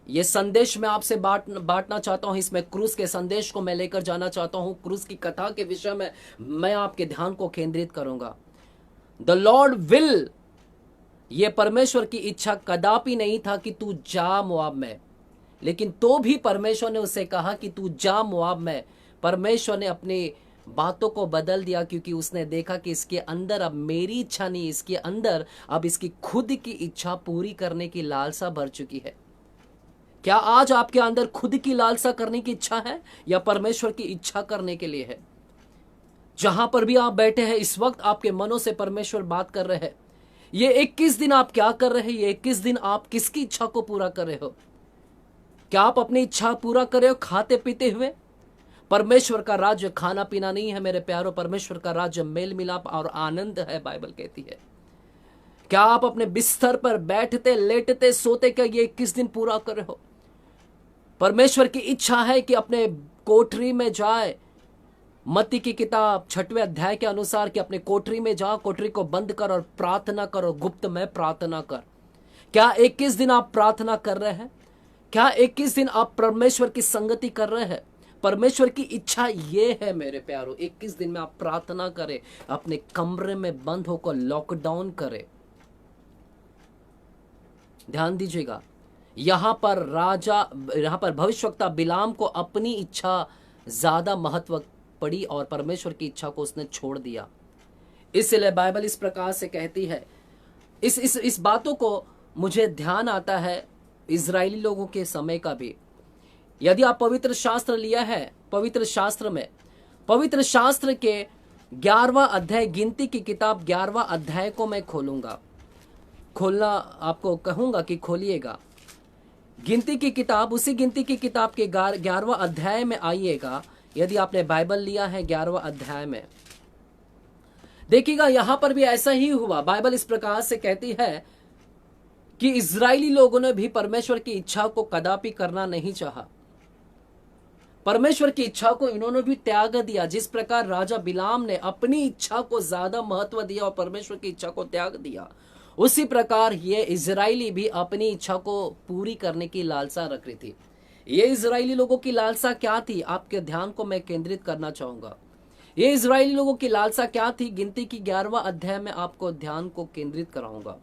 ये संदेश मैं आपसे बांटना चाहता हूं, इसमें क्रूस के संदेश को मैं लेकर जाना चाहता हूं। क्रूस की कथा के विषय में मैं आपके ध्यान को केंद्रित करूंगा। द लॉर्ड विल, ये परमेश्वर की इच्छा कदापि नहीं था कि तू जा मोआब में, लेकिन तो भी परमेश्वर ने उससे कहा कि तू जा मोआब में। परमेश्वर ने अपनी बातों को बदल दिया, क्योंकि उसने देखा कि इसके अंदर अब मेरी इच्छा नहीं, इसके अंदर अब इसकी खुद की इच्छा पूरी करने की लालसा भर चुकी है। क्या आज आपके अंदर खुद की लालसा करने की इच्छा है या परमेश्वर की इच्छा करने के लिए है? जहां पर भी आप बैठे हैं इस वक्त आपके मनों से परमेश्वर बात कर रहे हैं। ये 21 दिन आप क्या कर रहे हैं? ये 21 दिन आप किसकी इच्छा को पूरा कर रहे हो? क्या आप अपनी इच्छा पूरा कर रहे हो खाते पीते हुए? परमेश्वर का राज्य खाना पीना नहीं है मेरे प्यारों, परमेश्वर का राज्य मेल मिलाप और आनंद है, बाइबल कहती है। क्या आप अपने बिस्तर पर बैठते लेटते सोते क्या ये 21 दिन पूरा कर रहे हो? परमेश्वर की इच्छा है कि अपने कोठरी में जाए, मत्ती की किताब 6वें अध्याय के अनुसार कि अपने कोठरी में जा, कोठरी को बंद कर और प्रार्थना करो, गुप्त में प्रार्थना कर। क्या 21 दिन आप प्रार्थना कर रहे हैं? क्या 21 दिन आप परमेश्वर की संगति कर रहे हैं? परमेश्वर की इच्छा ये है मेरे प्यारों, 21 दिन में आप प्रार्थना करें, अपने कमरे में बंद होकर लॉकडाउन करें। ध्यान दीजिएगा, यहां पर भविष्यवक्ता बिलाम को अपनी इच्छा ज्यादा महत्व पड़ी और परमेश्वर की इच्छा को उसने छोड़ दिया। इसलिए बाइबल इस प्रकार से कहती है, इस बातों को मुझे ध्यान आता है इजरायली लोगों के समय का भी। यदि आप पवित्र शास्त्र लिया है, पवित्र शास्त्र के 11वां अध्याय, गिनती की किताब 11वां अध्याय को मैं खोलना आपको कहूंगा कि खोलिएगा। गिनती की किताब, उसी गिनती की किताब के 11वां अध्याय में आइएगा। यदि आपने बाइबल लिया है 11वां अध्याय में देखिएगा, यहां पर भी ऐसा ही हुआ। बाइबल इस प्रकार से कहती है कि इजरायली लोगों ने भी परमेश्वर की इच्छा को कदापि करना नहीं चाहा। परमेश्वर की इच्छा को इन्होंने भी त्याग दिया। जिस प्रकार राजा बिलाम ने अपनी इच्छा को ज्यादा महत्व दिया और परमेश्वर की इच्छा को त्याग दिया, उसी प्रकार ये इजरायली भी अपनी इच्छा को पूरी करने की लालसा रख रही थी। ये इजरायली लोगों की लालसा क्या थी, आपके ध्यान को मैं केंद्रित करना चाहूंगा। ये इजरायली लोगों की लालसा क्या थी, गिनती की 11वां अध्याय में आपको ध्यान को केंद्रित कराऊंगा।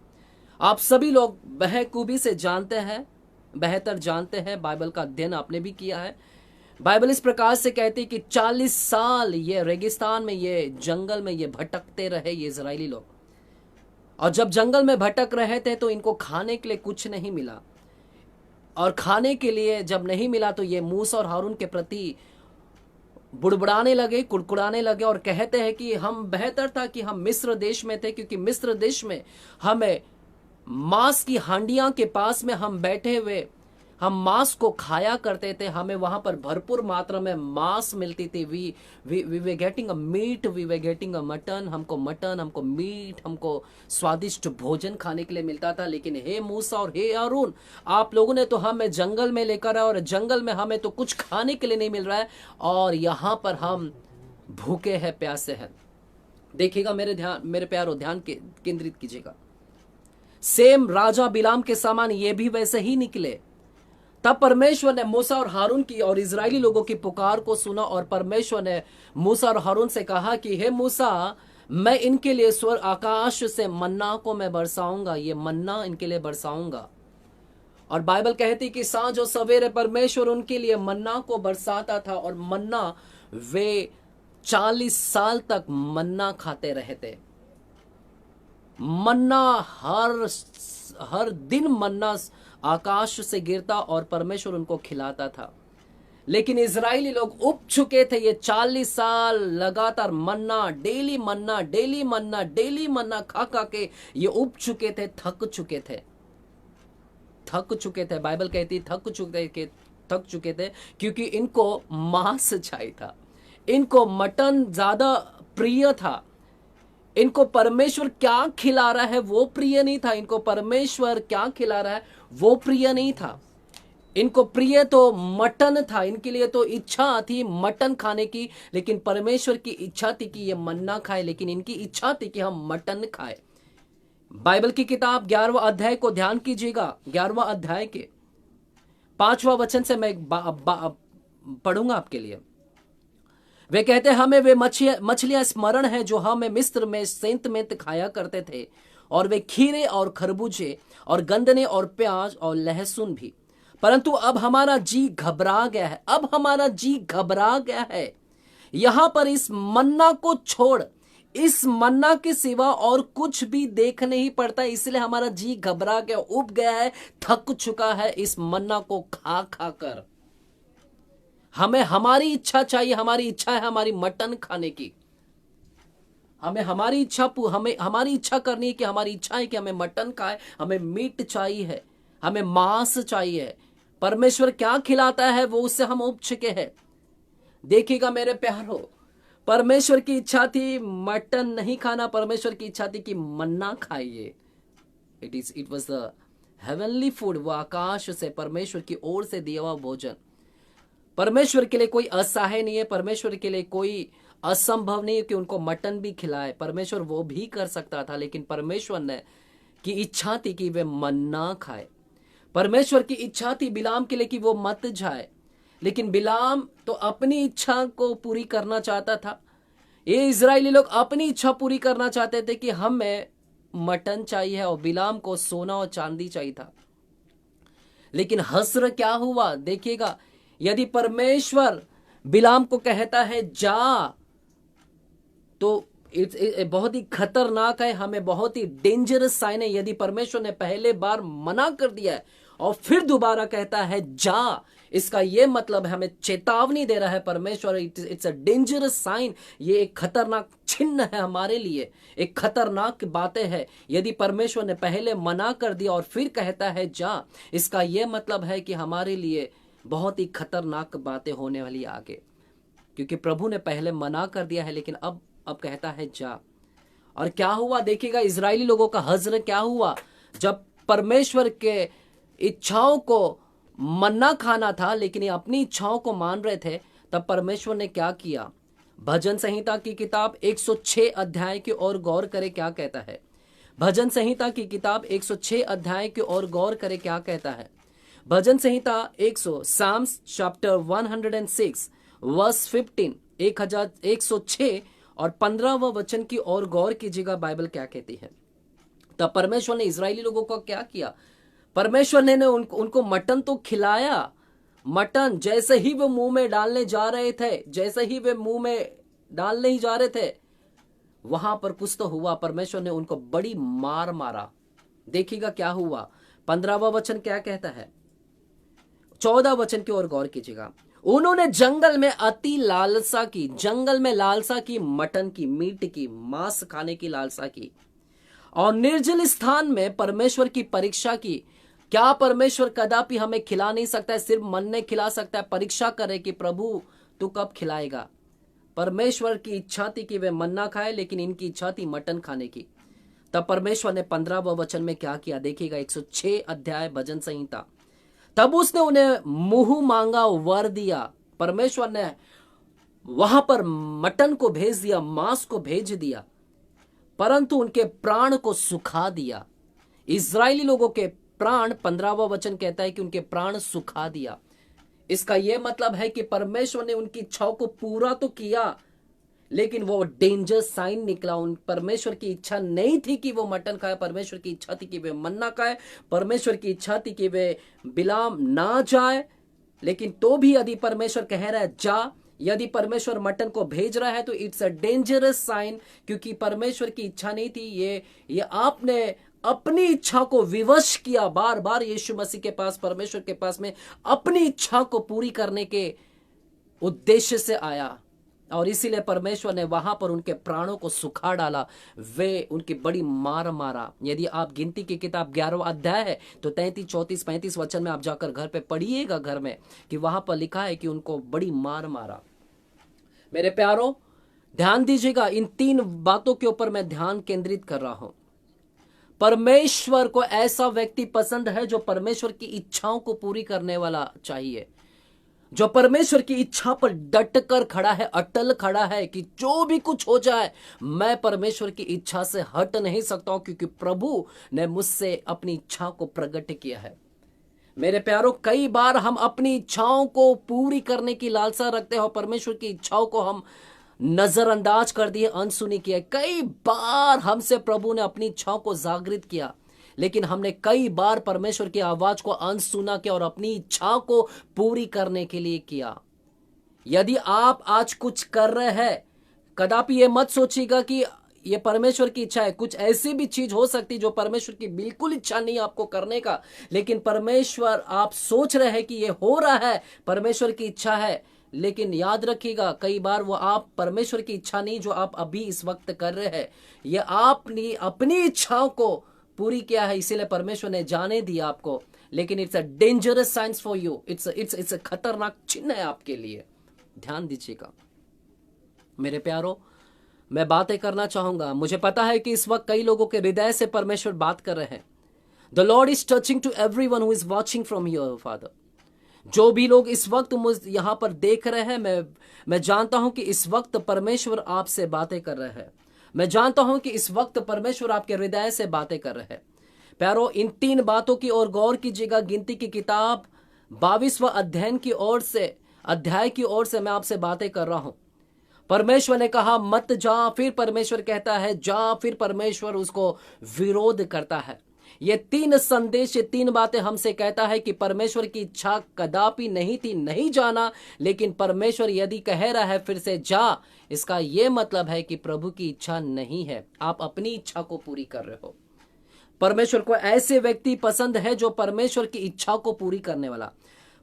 आप सभी लोग बखूबी से जानते हैं, बेहतर जानते हैं, बाइबल का अध्ययन आपने भी किया है। बाइबल इस प्रकार से कहती है कि 40 साल ये रेगिस्तान में, ये जंगल में ये भटकते रहे ये इजरायली लोग। और जब जंगल में भटक रहे थे तो इनको खाने के लिए कुछ नहीं मिला, और खाने के लिए जब नहीं मिला तो ये मूसा और हारून के प्रति बुड़बुड़ाने लगे, कुड़कुड़ाने लगे और कहते हैं कि हम बेहतर था कि हम मिस्र देश में थे, क्योंकि मिस्र देश में हमें मांस की हांडियां के पास में हम बैठे हुए हम मांस को खाया करते थे, हमें वहां पर भरपूर मात्रा में मांस मिलती थी। We were getting a meat, we were getting a mutton, हमको मीट, हमको स्वादिष्ट भोजन खाने के लिए मिलता था। लेकिन हे मूसा और हे हारून, आप लोगों ने तो हमें जंगल में लेकर आए और जंगल में हमें तो कुछ खाने के लिए नहीं मिल रहा है, और यहां पर हम भूखे हैं, प्यासे हैं। देखिएगा मेरे प्यारो, ध्यान केंद्रित कीजिएगा। सेम राजा बिलाम के समान ये भी वैसे ही निकले। तब परमेश्वर ने मूसा और हारून की और इजरायली लोगों की पुकार को सुना, और परमेश्वर ने मूसा और हारून से कहा कि हे मूसा, मैं इनके लिए स्वर आकाश से मन्ना को मैं बरसाऊंगा, ये मन्ना इनके लिए बरसाऊंगा। और बाइबल कहती कि सांझ और सवेरे परमेश्वर उनके लिए मन्ना को बरसाता था, और मन्ना वे 40 साल तक मन्ना खाते रहे थे। मन्ना हर दिन मन्ना आकाश से गिरता और परमेश्वर उनको खिलाता था। लेकिन इजरायली लोग उब चुके थे, ये 40 साल लगातार मन्ना, डेली मन्ना, डेली मन्ना, डेली मन्ना खा खा के ये उब चुके थे, थक चुके थे। बाइबल कहती थक चुके थे क्योंकि इनको मांस चाहिए था, इनको मटन ज्यादा प्रिय था। इनको परमेश्वर क्या खिला रहा है वो प्रिय नहीं था, इनको परमेश्वर क्या खिला रहा है वो प्रिय नहीं था। इनको प्रिय तो मटन था, इनके लिए तो इच्छा थी मटन खाने की, लेकिन परमेश्वर की इच्छा थी कि ये मन्ना खाए, लेकिन इनकी इच्छा थी कि हम मटन खाए। बाइबल की किताब 11वां अध्याय को ध्यान कीजिएगा। 11वां अध्याय के 5वां वचन से मैं पढ़ूंगा आपके लिए। वे कहते हमें वे मछलियां स्मरण है जो हमें मिस्र में सेंत में खाया करते थे, और वे खीरे और खरबूजे और गंदने और प्याज और लहसुन भी। परंतु अब हमारा जी घबरा गया है, अब हमारा जी घबरा गया है। यहां पर इस मन्ना को छोड़, इस मन्ना के सिवा और कुछ भी देख नहीं पड़ता, इसलिए हमारा जी घबरा गया, उब गया है, थक चुका है इस मन्ना को खा खा कर। हमें हमारी इच्छा चाहिए, हमारी इच्छा है हमारी मटन खाने की। हमें हमारी इच्छा करनी है कि हमारी इच्छा है कि हमें मटन खाए, हमें मीट चाहिए, हमें मांस चाहिए। परमेश्वर क्या खिलाता है वो उससे हम उब चुके हैं। देखिएगा मेरे प्यारो, परमेश्वर की इच्छा थी मटन नहीं खाना, परमेश्वर की इच्छा थी कि मन्ना खाइए। It was the heavenly food, वो आकाश से परमेश्वर की ओर से दिया हुआ भोजन। परमेश्वर के लिए कोई असहाय नहीं है, परमेश्वर के लिए कोई असंभव नहीं है कि उनको मटन भी खिलाए। परमेश्वर वो भी कर सकता था, लेकिन परमेश्वर ने की इच्छा थी कि वे मन्ना खाए। परमेश्वर की इच्छा थी बिलाम के लिए कि वो मत जाए, लेकिन बिलाम तो अपनी इच्छा को पूरी करना चाहता था। ये इजरायली लोग अपनी इच्छा पूरी करना चाहते थे कि हमें मटन चाहिए, और बिलाम को सोना और चांदी चाहिए था। लेकिन हस्र क्या हुआ देखिएगा, यदि परमेश्वर बिलाम को कहता है जा, तो बहुत ही खतरनाक है, हमें बहुत ही डेंजरस साइन है। यदि परमेश्वर ने पहले बार मना कर दिया है और फिर दोबारा कहता है जा। इसका यह मतलब है, हमें चेतावनी दे रहा है परमेश्वर, इट्स अ डेंजरस साइन। ये एक खतरनाक चिन्ह है हमारे लिए, एक खतरनाक बातें है। यदि परमेश्वर ने पहले मना कर दिया और फिर कहता है जा, इसका यह मतलब है कि हमारे लिए बहुत ही खतरनाक बातें होने वाली आगे, क्योंकि प्रभु ने पहले मना कर दिया है लेकिन अब कहता है जा। और क्या हुआ देखिएगा, इजरायली लोगों का हज़्र क्या हुआ। जब परमेश्वर के इच्छाओं को मन्ना खाना था लेकिन ये अपनी इच्छाओं को मान रहे थे, तब परमेश्वर ने क्या किया। भजन संहिता की किताब 106 अध्याय की ओर गौर करे, क्या कहता है। भजन संहिता की किताब 106 अध्याय की ओर गौर करे, क्या कहता है। भजन संहिता 100 साम्स चैप्टर 106 वर्स 15 106 और 15वां वचन की ओर गौर कीजिएगा, बाइबल क्या कहती है। तब परमेश्वर ने इजरायली लोगों को क्या किया। परमेश्वर ने उनको मटन तो खिलाया। मटन जैसे ही वे मुंह में डालने जा रहे थे, जैसे ही वे मुंह में डालने ही जा रहे थे, वहां पर कुछ तो हुआ। परमेश्वर ने उनको बड़ी मार मारा। देखिएगा क्या हुआ। 15वां वचन क्या कहता है, 14 वचन की ओर गौर कीजिएगा। उन्होंने जंगल में अति लालसा की, जंगल में लालसा की, मटन की, मीट की, मांस खाने की लालसा की, और निर्जल स्थान में परमेश्वर की परीक्षा की। क्या परमेश्वर कदापि हमें खिला नहीं सकता है, सिर्फ मन ने खिला सकता है। परीक्षा करे कि प्रभु तू कब खिलाएगा। परमेश्वर की इच्छा थी कि वे मन्ना खाए, लेकिन इनकी इच्छा थी मटन खाने की। तब परमेश्वर ने 15वां वचन में क्या किया देखिएगा, 106 अध्याय भजन संहिता। तब उसने उन्हें मुंह मांगा वर दिया। परमेश्वर ने वहां पर मटन को भेज दिया, मांस को भेज दिया, परंतु उनके प्राण को सुखा दिया। इजरायली लोगों के प्राण, 15वां वचन कहता है कि उनके प्राण सुखा दिया। इसका यह मतलब है कि परमेश्वर ने उनकी इच्छाओं को पूरा तो किया, लेकिन वो डेंजर साइन निकला। उन परमेश्वर की इच्छा नहीं थी कि वो मटन खाए, परमेश्वर की इच्छा थी कि वे मन्ना खाए, परमेश्वर की इच्छा थी कि वे बिलाम ना जाए। लेकिन तो भी यदि परमेश्वर कह रहा है जा, यदि परमेश्वर मटन को भेज रहा है, तो इट्स अ डेंजरस साइन, क्योंकि परमेश्वर की इच्छा नहीं थी। ये आपने अपनी इच्छा को विवश किया। बार बार यीशु मसीह के पास, परमेश्वर के पास में अपनी इच्छा को पूरी करने के उद्देश्य से आया, और इसीलिए परमेश्वर ने वहां पर उनके प्राणों को सुखा डाला। वे उनकी बड़ी मार मारा। यदि आप गिनती की किताब 11वां अध्याय है तो 33, 34, 35 वचन में आप जाकर घर पे पढ़िएगा, घर में, कि वहां पर लिखा है कि उनको बड़ी मार मारा। मेरे प्यारों, ध्यान दीजिएगा, इन 3 बातों के ऊपर मैं ध्यान केंद्रित कर रहा हूं। परमेश्वर को ऐसा व्यक्ति पसंद है जो परमेश्वर की इच्छाओं को पूरी करने वाला चाहिए, जो परमेश्वर की इच्छा पर डट कर खड़ा है, अटल खड़ा है कि जो भी कुछ हो जाए मैं परमेश्वर की इच्छा से हट नहीं सकता हूं, क्योंकि प्रभु ने मुझसे अपनी इच्छा को प्रकट किया है। मेरे प्यारों, कई बार हम अपनी इच्छाओं को पूरी करने की लालसा रखते हैं और परमेश्वर की इच्छाओं को हम नजरअंदाज कर दिए, अनसुनी किया। कई बार हमसे प्रभु ने अपनी इच्छाओं को जागृत किया, लेकिन हमने कई बार परमेश्वर की आवाज को अनसुना किया और अपनी इच्छा को पूरी करने के लिए किया। यदि आप आज कुछ कर रहे हैं, कदापि ये मत सोचिएगा कि ये परमेश्वर की इच्छा है। कुछ ऐसी भी चीज हो सकती जो परमेश्वर की बिल्कुल इच्छा नहीं आपको करने का, लेकिन परमेश्वर, आप सोच रहे हैं कि ये हो रहा है परमेश्वर की इच्छा है, लेकिन याद रखिएगा कई बार वो आप परमेश्वर की इच्छा नहीं जो आप अभी इस वक्त कर रहे हैं, ये आपने अपनी इच्छाओं को पूरी किया है, इसीलिए परमेश्वर ने जाने दिया आपको। लेकिन it's a dangerous science for you, it's a खतरनाक चिन्ह है आपके लिए। ध्यान दीजिएगा मेरे प्यारों, मैं बातें करना चाहूंगा। मुझे पता है कि इस वक्त कई लोगों के हृदय से परमेश्वर बात कर रहे हैं। The lord is touching to everyone who is watching from here father. जो भी लोग इस वक्त मुझे यहां पर देख रहे हैं, मैं जानता हूं कि इस वक्त परमेश्वर आपसे बातें कर रहे हैं। मैं जानता हूं कि इस वक्त परमेश्वर आपके हृदय से बातें कर रहे हैं। प्यारो, इन 3 बातों की ओर गौर कीजिएगा। गिनती की किताब 22वां अध्याय की ओर से मैं आपसे बातें कर रहा हूं। परमेश्वर ने कहा मत जा, फिर परमेश्वर कहता है जा, फिर परमेश्वर उसको विरोध करता है। ये 3 संदेश, ये 3 बातें हमसे कहता है कि परमेश्वर की इच्छा कदापि नहीं थी नहीं जाना, लेकिन परमेश्वर यदि कह रहा है फिर से जा, इसका यह मतलब है कि प्रभु की इच्छा नहीं है, आप अपनी इच्छा को पूरी कर रहे हो। परमेश्वर को ऐसे व्यक्ति पसंद है जो परमेश्वर की इच्छा को पूरी करने वाला,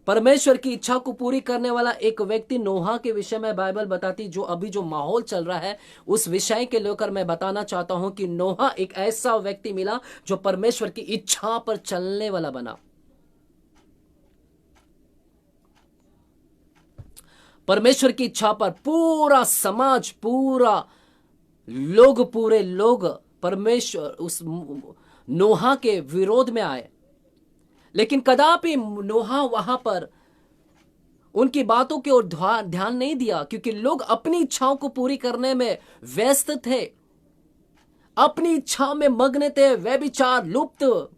परमेश्वर की इच्छा को पूरी करने वाला एक व्यक्ति। नोहा के विषय में बाइबल बताती, जो अभी जो माहौल चल रहा है उस विषय के लेकर मैं बताना चाहता हूं कि नोहा एक ऐसा व्यक्ति मिला जो परमेश्वर की इच्छा पर चलने वाला बना। परमेश्वर की इच्छा पर पूरा समाज, पूरे लोग परमेश्वर उस नोहा के विरोध में आए, लेकिन कदापि नोहा वहां पर उनकी बातों की ओर ध्यान नहीं दिया, क्योंकि लोग अपनी इच्छाओं को पूरी करने में व्यस्त थे, अपनी इच्छा में मग्न थे। व्यभिचार, लुप्त,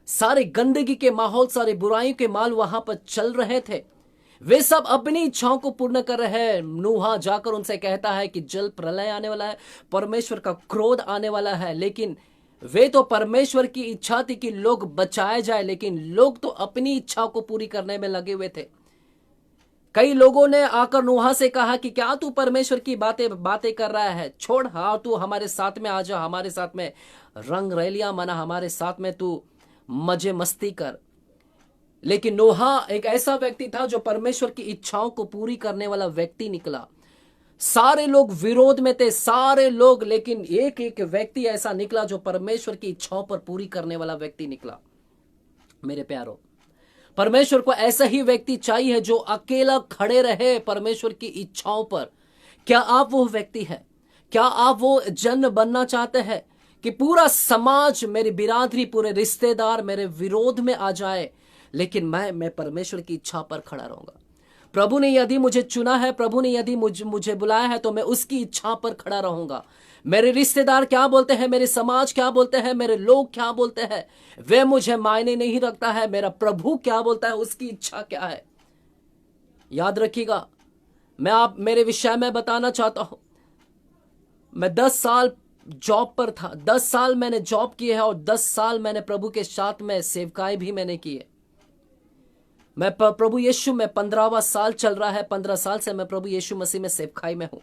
सारे गंदगी के माहौल, सारे बुराइयों के माल वहां पर चल रहे थे। वे सब अपनी इच्छाओं को पूर्ण कर रहे हैं। नूहा जाकर उनसे कहता है कि जल प्रलय आने वाला है, परमेश्वर का क्रोध आने वाला है। लेकिन वे तो परमेश्वर की इच्छा थी कि लोग बचाए जाए, लेकिन लोग तो अपनी इच्छा को पूरी करने में लगे हुए थे। कई लोगों ने आकर नूहा से कहा कि क्या तू परमेश्वर की बातें कर रहा है, छोड़, हाँ तू हमारे साथ में आ जा, हमारे साथ में रंग रैलियां मना, हमारे साथ में तू मजे मस्ती कर। लेकिन नोहा एक ऐसा व्यक्ति था जो परमेश्वर की इच्छाओं को पूरी करने वाला व्यक्ति निकला। सारे लोग विरोध में थे, सारे लोग, लेकिन एक एक व्यक्ति ऐसा निकला जो परमेश्वर की इच्छाओं पर पूरी करने वाला व्यक्ति निकला। मेरे प्यारो, परमेश्वर को ऐसा ही व्यक्ति चाहिए जो अकेला खड़े रहे परमेश्वर की इच्छाओं पर। क्या आप वो व्यक्ति है? क्या आप वो जन बनना चाहते हैं कि पूरा समाज, मेरी बिरादरी, पूरे रिश्तेदार मेरे विरोध में आ जाए, लेकिन मैं परमेश्वर की इच्छा पर खड़ा रहूंगा। प्रभु ने यदि मुझे चुना है, प्रभु ने यदि मुझे बुलाया है, तो मैं उसकी इच्छा पर खड़ा रहूंगा। मेरे रिश्तेदार क्या बोलते हैं, मेरे समाज क्या बोलते हैं, मेरे लोग क्या बोलते हैं, वे मुझे मायने नहीं रखता है। मेरा प्रभु क्या बोलता है, उसकी इच्छा क्या है। याद रखिएगा, मेरे विषय में बताना चाहता हूं। मैं 10 साल जॉब पर था, 10 साल मैंने जॉब की है और 10 साल मैंने प्रभु के साथ में सेवकाई भी मैंने की है। मैं प्रभु यीशु में 15वां साल चल रहा है, 15 साल से मैं प्रभु यीशु मसीह में सेवकाई में हूं।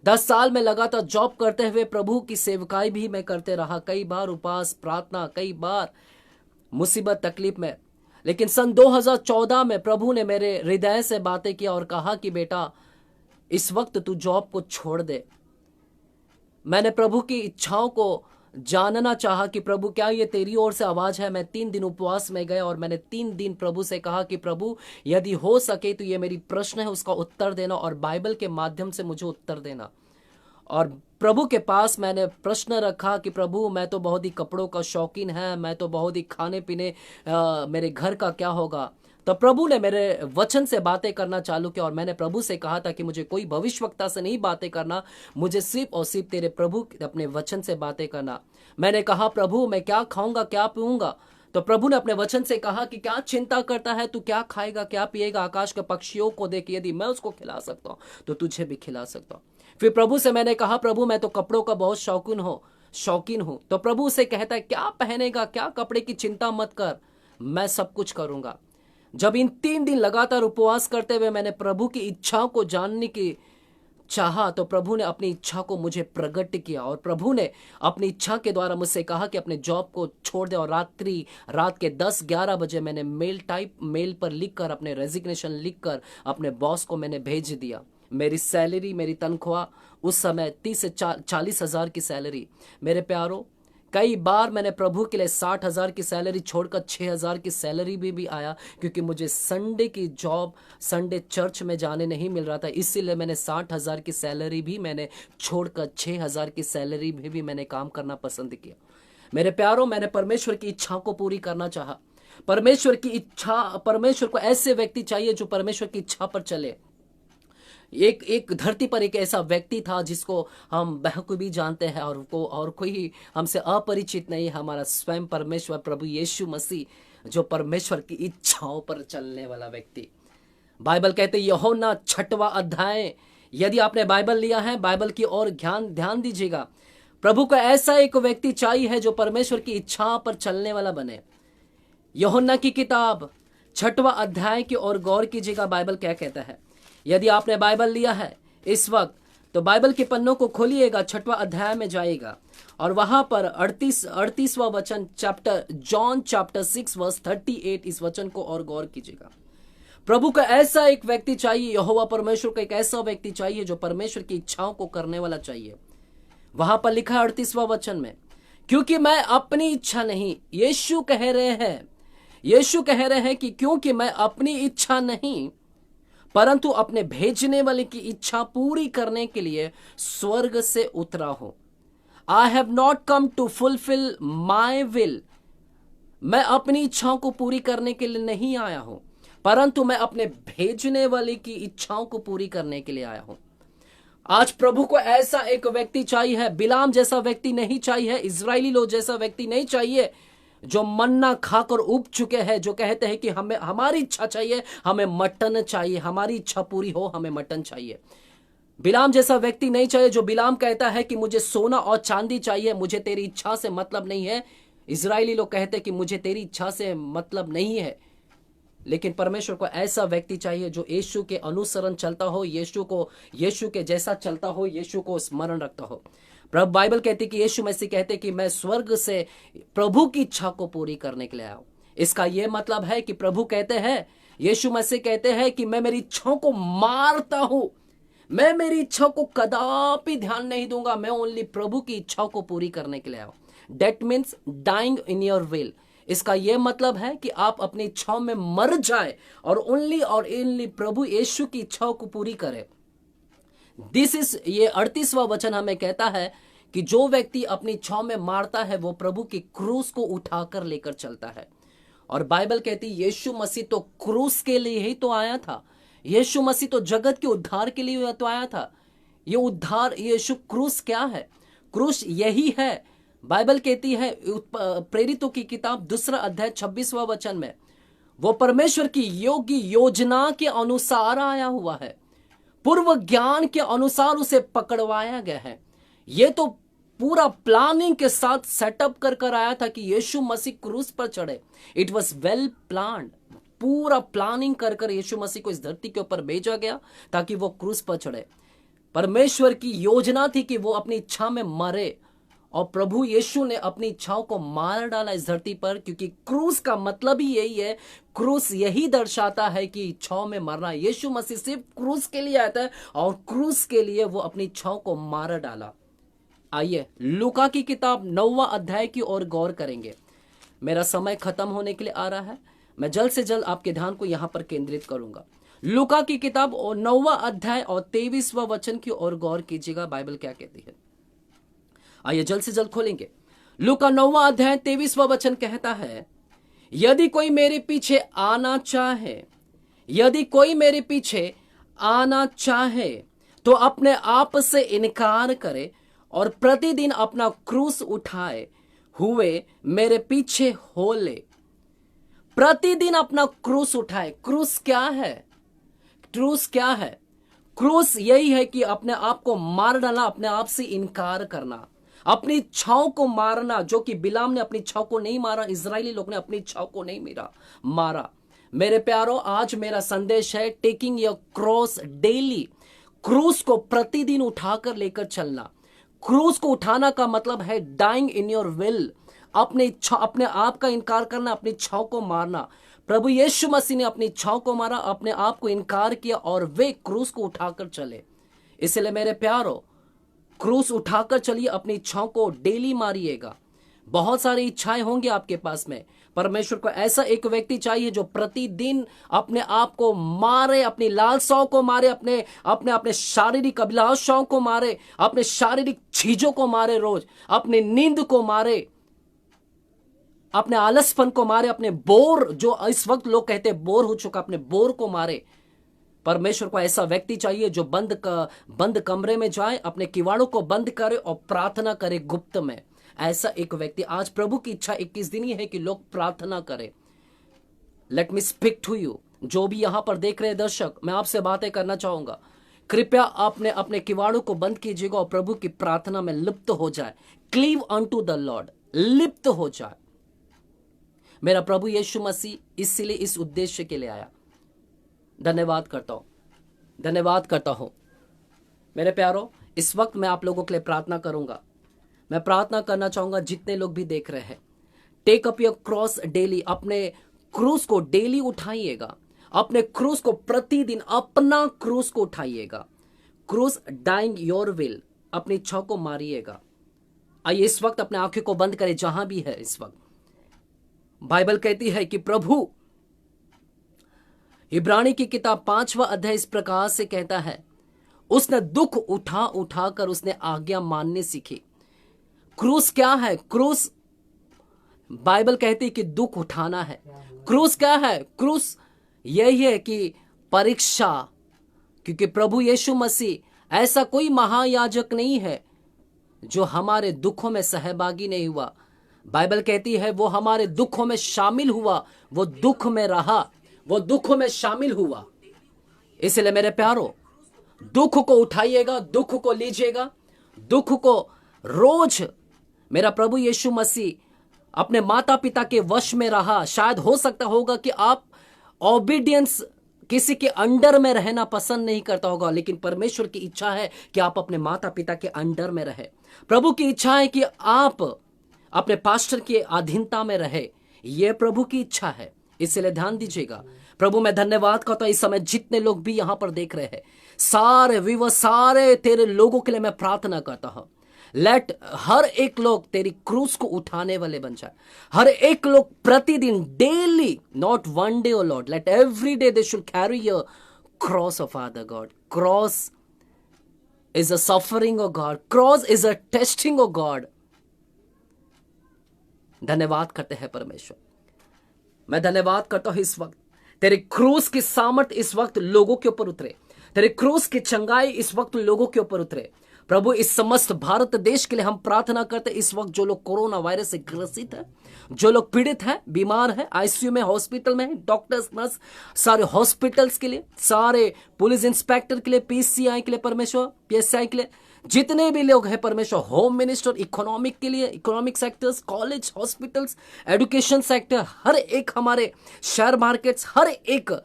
10 साल में लगातार जॉब करते हुए प्रभु की सेवकाई भी मैं करते रहा, कई बार उपवास प्रार्थना, कई बार मुसीबत तकलीफ में। लेकिन सन 2014 में प्रभु ने मेरे हृदय से बातें किया और कहा कि बेटा, इस वक्त तू जॉब को छोड़ दे। मैंने प्रभु की इच्छाओं को जानना चाहा कि प्रभु क्या ये तेरी ओर से आवाज है। मैं 3 दिन उपवास में गए और मैंने 3 दिन प्रभु से कहा कि प्रभु यदि हो सके तो ये मेरी प्रश्न है उसका उत्तर देना, और बाइबल के माध्यम से मुझे उत्तर देना। और प्रभु के पास मैंने प्रश्न रखा कि प्रभु मैं तो बहुत ही कपड़ों का शौकीन है, मैं तो बहुत ही खाने पीने, मेरे घर का क्या होगा। तो प्रभु ने मेरे वचन से बातें करना चालू किया और मैंने प्रभु से कहा था कि मुझे कोई भविष्यवक्ता से नहीं बातें करना, मुझे सिर्फ और सिर्फ तेरे प्रभु अपने वचन से बातें करना। मैंने कहा प्रभु मैं क्या खाऊंगा, क्या पीऊंगा। तो प्रभु ने अपने वचन से कहा कि क्या चिंता करता है, तू क्या खाएगा, क्या पिएगा, आकाश के पक्षियों को देख, यदि मैं उसको खिला सकता हूं तो तुझे भी खिला सकता हूं। फिर प्रभु से मैंने कहा प्रभु मैं तो कपड़ों का बहुत शौकीन हूं। तो प्रभु से कहता है क्या पहनेगा, क्या कपड़े की चिंता मत कर, मैं सब कुछ करूंगा। जब इन 3 दिन लगातार उपवास करते हुए मैंने प्रभु की इच्छाओं को जानने की चाहा, तो प्रभु ने अपनी इच्छा को मुझे प्रकट किया और प्रभु ने अपनी इच्छा के द्वारा मुझसे कहा कि अपने जॉब को छोड़ दे। और रात के 10-11 बजे मैंने मेल पर लिखकर, अपने रेजिग्नेशन लिखकर अपने बॉस को मैंने भेज दिया। मेरी सैलरी, मेरी तनख्वाह उस समय 30 से 40 हजार की सैलरी। मेरे प्यारों, कई बार मैंने प्रभु के लिए 60 हजार की सैलरी छोड़कर 6 हजार की सैलरी भी आया, क्योंकि मुझे संडे की जॉब, संडे चर्च में जाने नहीं मिल रहा था। इसीलिए मैंने 60 हजार की सैलरी भी मैंने छोड़कर 6 हजार की सैलरी भी मैंने काम करना पसंद किया। मेरे प्यारों, मैंने परमेश्वर की इच्छा को पूरी करना चाहा। परमेश्वर को ऐसे व्यक्ति चाहिए जो परमेश्वर की इच्छा पर चले। एक धरती पर एक ऐसा व्यक्ति था जिसको हम बखूबी जानते हैं और कोई हमसे अपरिचित नहीं, हमारा स्वयं परमेश्वर प्रभु यीशु मसीह, जो परमेश्वर की इच्छाओं पर चलने वाला व्यक्ति। बाइबल कहते यूहन्ना 6वां अध्याय, यदि आपने बाइबल लिया है बाइबल की ओर ध्यान दीजिएगा। प्रभु को ऐसा एक व्यक्ति चाहिए है जो परमेश्वर की इच्छा पर चलने वाला बने। यूहन्ना की किताब 6वां अध्याय की ओर गौर कीजिएगा, बाइबल क्या कहता है। यदि आपने बाइबल लिया है इस वक्त, तो बाइबल के पन्नों को खोलिएगा, 6वां अध्याय में जाएगा और वहां पर 38वां वचन, जॉन चैप्टर 6 वर्स 38, इस वचन को और गौर कीजिएगा। प्रभु का ऐसा एक व्यक्ति चाहिए, यहोवा परमेश्वर का एक ऐसा व्यक्ति चाहिए जो परमेश्वर की इच्छाओं को करने वाला चाहिए। वहां पर लिखा है 38वां वचन में, क्योंकि मैं अपनी इच्छा नहीं, यीशु कह रहे हैं कि क्योंकि मैं अपनी इच्छा नहीं परंतु अपने भेजने वाले की इच्छा पूरी करने के लिए स्वर्ग से उतरा हूं। I have not come to fulfil my will, मैं अपनी इच्छाओं को पूरी करने के लिए नहीं आया हूं, परंतु मैं अपने भेजने वाले की इच्छाओं को पूरी करने के लिए आया हूं। आज प्रभु को ऐसा एक व्यक्ति चाहिए है, बिलाम जैसा व्यक्ति नहीं चाहिए, इजरायली लोग जैसा व्यक्ति नहीं चाहिए जो मन्ना खाकर उब चुके हैं, जो कहते हैं कि हमें हमारी इच्छा चाहिए, हमें मटन चाहिए, हमारी इच्छा पूरी हो, हमें मटन चाहिए। बिलाम जैसा व्यक्ति नहीं चाहिए जो बिलाम कहता है कि मुझे सोना और चांदी चाहिए, मुझे तेरी इच्छा से मतलब नहीं है। इजरायली लोग कहते हैं कि मुझे तेरी इच्छा से मतलब नहीं है, लेकिन परमेश्वर को ऐसा व्यक्ति चाहिए जो यीशु के अनुसरण चलता हो, यीशु के जैसा चलता हो, यीशु को स्मरण रखता हो। प्रभु बाइबल कहती कि यीशु मसीह कहते कि मैं स्वर्ग से प्रभु की इच्छा को पूरी करने के लिए आया हूं। इसका यह मतलब है कि प्रभु कहते हैं, यीशु मसीह कहते हैं कि मैं मेरी इच्छाओं को मारता हूं, मैं मेरी इच्छाओं को कदापि ध्यान नहीं दूंगा, मैं ओनली प्रभु की इच्छाओं को पूरी करने के लिए आया हूं। That means dying in your will. इसका यह मतलब है कि आप अपनी इच्छाओं में मर जाए और ओनली प्रभु यीशु की इच्छाओं को पूरी करें। ये 38वां वचन हमें कहता है कि जो व्यक्ति अपनी इच्छाओं में मारता है वो प्रभु की क्रूस को उठाकर लेकर चलता है। और बाइबल कहती है यीशु मसीह तो क्रूस के लिए ही तो आया था, यीशु मसीह तो जगत के उद्धार के लिए तो आया था। ये उद्धार, यीशु क्रूस क्या है? क्रूस यही है। बाइबल कहती है प्रेरितों की किताब 2 अध्याय 26वां वचन में, वो परमेश्वर की योजना के अनुसार आया हुआ है, पूर्व ज्ञान के अनुसार उसे पकड़वाया गया है। ये तो पूरा प्लानिंग के साथ सेटअप कर आया था कि यीशु मसीह क्रूस पर चढ़े। इट वॉज वेल प्लान्ड, पूरा प्लानिंग कर यीशु मसीह को इस धरती के ऊपर भेजा गया ताकि वो क्रूस पर चढ़े। परमेश्वर की योजना थी कि वो अपनी इच्छा में मरे और प्रभु यीशु ने अपनी इच्छाओं को मार डाला इस धरती पर, क्योंकि क्रूस का मतलब ही यही है। क्रूस यही दर्शाता है कि इच्छाओं में मरना। यीशु मसीह सिर्फ क्रूस के लिए आता है और क्रूस के लिए वो अपनी इच्छाओं को मार डाला। आइए लूका की किताब 9वां अध्याय की ओर गौर करेंगे। मेरा समय खत्म होने के लिए आ रहा है, मैं जल्द से जल्द आपके ध्यान को यहां पर केंद्रित करूंगा। लूका की किताब 9वां अध्याय और 23वां वचन की ओर गौर कीजिएगा, बाइबल क्या कहती है। आइए जल्द से जल्द खोलेंगे। लूका 9वां अध्याय 23वां वचन कहता है, यदि कोई मेरे पीछे आना चाहे तो अपने आप से इनकार करे और प्रतिदिन अपना क्रूस उठाए हुए मेरे पीछे हो ले। प्रतिदिन अपना क्रूस उठाए। क्रूस क्या है? क्रूस यही है कि अपने आप को मार डालना, अपने आप से इनकार करना, अपनी इच्छाओं को मारना, जो कि बिलाम ने अपनी इच्छाओं को नहीं मारा, इजरायली लोग ने अपनी इच्छाओं को नहीं मारा। मेरे प्यारों, आज मेरा संदेश है टेकिंग योर क्रॉस डेली। क्रूस को प्रतिदिन उठाकर लेकर चलना। क्रूस को उठाना का मतलब है डाइंग इन योर विल, अपने आप का इनकार करना, अपनी इच्छाओं को मारना। प्रभु यीशु मसीह ने अपनी इच्छाओं को मारा, अपने आप को इनकार किया और वे क्रूस को उठाकर चले। इसलिए मेरे प्यारों, क्रूस उठाकर चलिए, अपनी इच्छाओं को डेली मारिएगा। बहुत सारी इच्छाएं होंगी आपके पास में। परमेश्वर को ऐसा एक व्यक्ति चाहिए जो प्रतिदिन अपने आप को मारे, अपनी लालसाओं को मारे, अपने शारीरिक अभिलाषाओं को मारे, अपने शारीरिक चीजों को मारे, रोज अपनी नींद को मारे, अपने आलसपन को मारे, अपने बोर, जो इस वक्त लोग कहते हैं बोर हो चुका, अपने बोर को मारे। परमेश्वर को ऐसा व्यक्ति चाहिए जो बंद कमरे में जाए, अपने किवाड़ों को बंद करे और प्रार्थना करे गुप्त में। ऐसा एक व्यक्ति, आज प्रभु की इच्छा 21 दिन ही है कि लोग प्रार्थना करें। Let me speak to you. जो भी यहां पर देख रहे दर्शक, मैं आपसे बातें करना चाहूंगा। कृपया अपने किवाड़ों को बंद कीजिएगा और प्रभु की प्रार्थना में लिप्त हो जाए। क्लीव अनटू द लॉर्ड, लिप्त हो जाए। मेरा प्रभु यीशु मसीह इसलिए इस उद्देश्य के लिए आया। धन्यवाद करता हूं। मेरे प्यारों, इस वक्त मैं आप लोगों के लिए प्रार्थना करूंगा। मैं प्रार्थना करना चाहूंगा जितने लोग भी देख रहे हैं, take up your cross daily, अपने क्रूस को डेली उठाइएगा। अपने क्रूस को प्रतिदिन, अपना क्रूस को उठाइएगा। क्रूस डाइंग योर विल, अपनी इच्छा को मारिएगा। आइए इस वक्त अपने आंखें को बंद करें जहां भी है। इस वक्त बाइबल कहती है कि प्रभु, इब्रानी की किताब 5वां अध्याय इस प्रकार से कहता है, उसने दुख उठा उठा कर उसने आज्ञा मानने सीखी। क्रूस क्या है? क्रूस बाइबल कहती है कि दुख उठाना है। क्रूस क्या है? क्रूस यही है कि परीक्षा, क्योंकि प्रभु यीशु मसीह ऐसा कोई महायाजक नहीं है जो हमारे दुखों में सहभागी नहीं हुआ। बाइबल कहती है वो हमारे दुखों में शामिल हुआ, वो दुख में रहा, वो दुखों में शामिल हुआ। इसलिए मेरे प्यारो, दुख को उठाइएगा, दुख को लीजिएगा। दुख को रोज मेरा प्रभु यीशु मसीह अपने माता पिता के वश में रहा। शायद हो सकता होगा कि आप ओबीडियंस, किसी के अंडर में रहना पसंद नहीं करता होगा, लेकिन परमेश्वर की इच्छा है कि आप अपने माता पिता के अंडर में रहे। प्रभु की इच्छा है कि आप अपने पास्टर की अधीनता में रहे। यह प्रभु की इच्छा है, इसलिए ध्यान दीजिएगा। प्रभु मैं धन्यवाद करता हूं इस समय जितने लोग भी यहां पर देख रहे हैं, सारे विवश, सारे तेरे लोगों के लिए मैं प्रार्थना करता हूं। लेट हर एक लोग तेरी क्रूस को उठाने वाले बन जाए। हर एक लोग प्रतिदिन, daily, not one day O lord, let every day they should carry your cross of father God. Cross is a suffering O God, cross is a testing O God. धन्यवाद करते हैं परमेश्वर। मैं धन्यवाद करता हूं इस वक्त तेरे क्रूस की सामर्थ इस वक्त लोगों के ऊपर उतरे, तेरे क्रूस की चंगाई इस वक्त लोगों के ऊपर उतरे। प्रभु इस समस्त भारत देश के लिए हम प्रार्थना करते हैं। इस वक्त जो लोग कोरोना वायरस से ग्रसित है, जो लोग पीड़ित है, बीमार है, आईसीयू में, हॉस्पिटल में है, डॉक्टर्स, नर्स, सारे हॉस्पिटल्स के लिए, सारे पुलिस इंस्पेक्टर के लिए, पीसीआई के लिए परमेश्वर, पीएसआई के लिए, जितने भी लोग हैं परमेश्वर, होम मिनिस्टर, इकोनॉमिक के लिए, economic sectors, college, hospitals, education sector, हर एक हमारे शेयर मार्केट्स, हर एक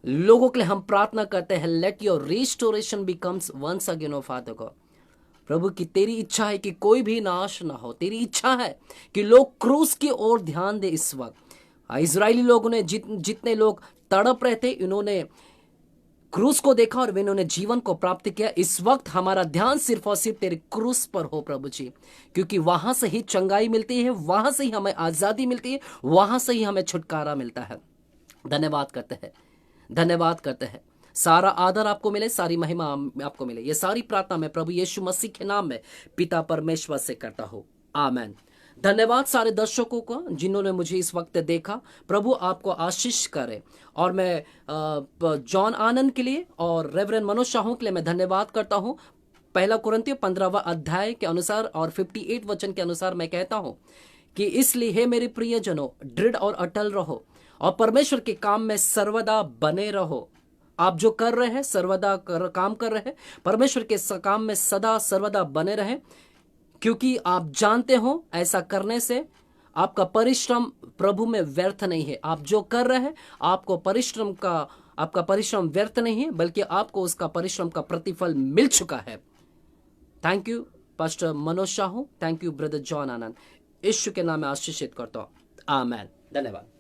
लोगों के लिए हम प्रार्थना करते हैं। Let your restoration becomes once again O father God. प्रभु की तेरी इच्छा है कि कोई भी नाश ना हो। तेरी इच्छा है कि लोग क्रूस की ओर ध्यान दे। इस वक्त इजरायली लोगों ने जितने लोग तड़प रहे थे, इन्होंने क्रूस को देखा और इन्होंने जीवन को प्राप्त किया। इस वक्त हमारा ध्यान सिर्फ और सिर्फ तेरे क्रूस पर हो प्रभु जी, क्योंकि वहां से ही चंगाई मिलती है, वहां से ही हमें आजादी मिलती है, वहां से ही हमें छुटकारा मिलता है। धन्यवाद करते हैं, धन्यवाद करते हैं। सारा आदर आपको मिले, सारी महिमा आपको मिले। ये सारी प्रार्थना मैं प्रभु यीशु मसीह के नाम में पिता परमेश्वर से करता हूँ, आमेन। धन्यवाद सारे दर्शकों को जिन्होंने मुझे इस वक्त देखा। प्रभु आपको आशीष करे। और मैं जॉन आनंद के लिए और रेवरेंड मनोज शाहू के लिए मैं धन्यवाद करता हूँ। 1 कुरिन्थियों 15वां अध्याय के अनुसार और 58 वचन के अनुसार मैं कहता हूँ कि इसलिए हे मेरे प्रियजनों, दृढ़ और अटल रहो और परमेश्वर के काम में सर्वदा बने रहो। आप जो कर रहे हैं, सर्वदा काम कर रहे हैं, परमेश्वर के काम में सदा सर्वदा बने रहे, क्योंकि आप जानते हो ऐसा करने से आपका परिश्रम प्रभु में व्यर्थ नहीं है। आप जो कर रहे हैं, आपका परिश्रम व्यर्थ नहीं है, बल्कि आपको उसका परिश्रम का प्रतिफल मिल चुका है। Thank you pastor Manoj Shahu, thank you brother John Anand. यीशु के नाम में आशीषित करता हूं, आमेन। धन्यवाद।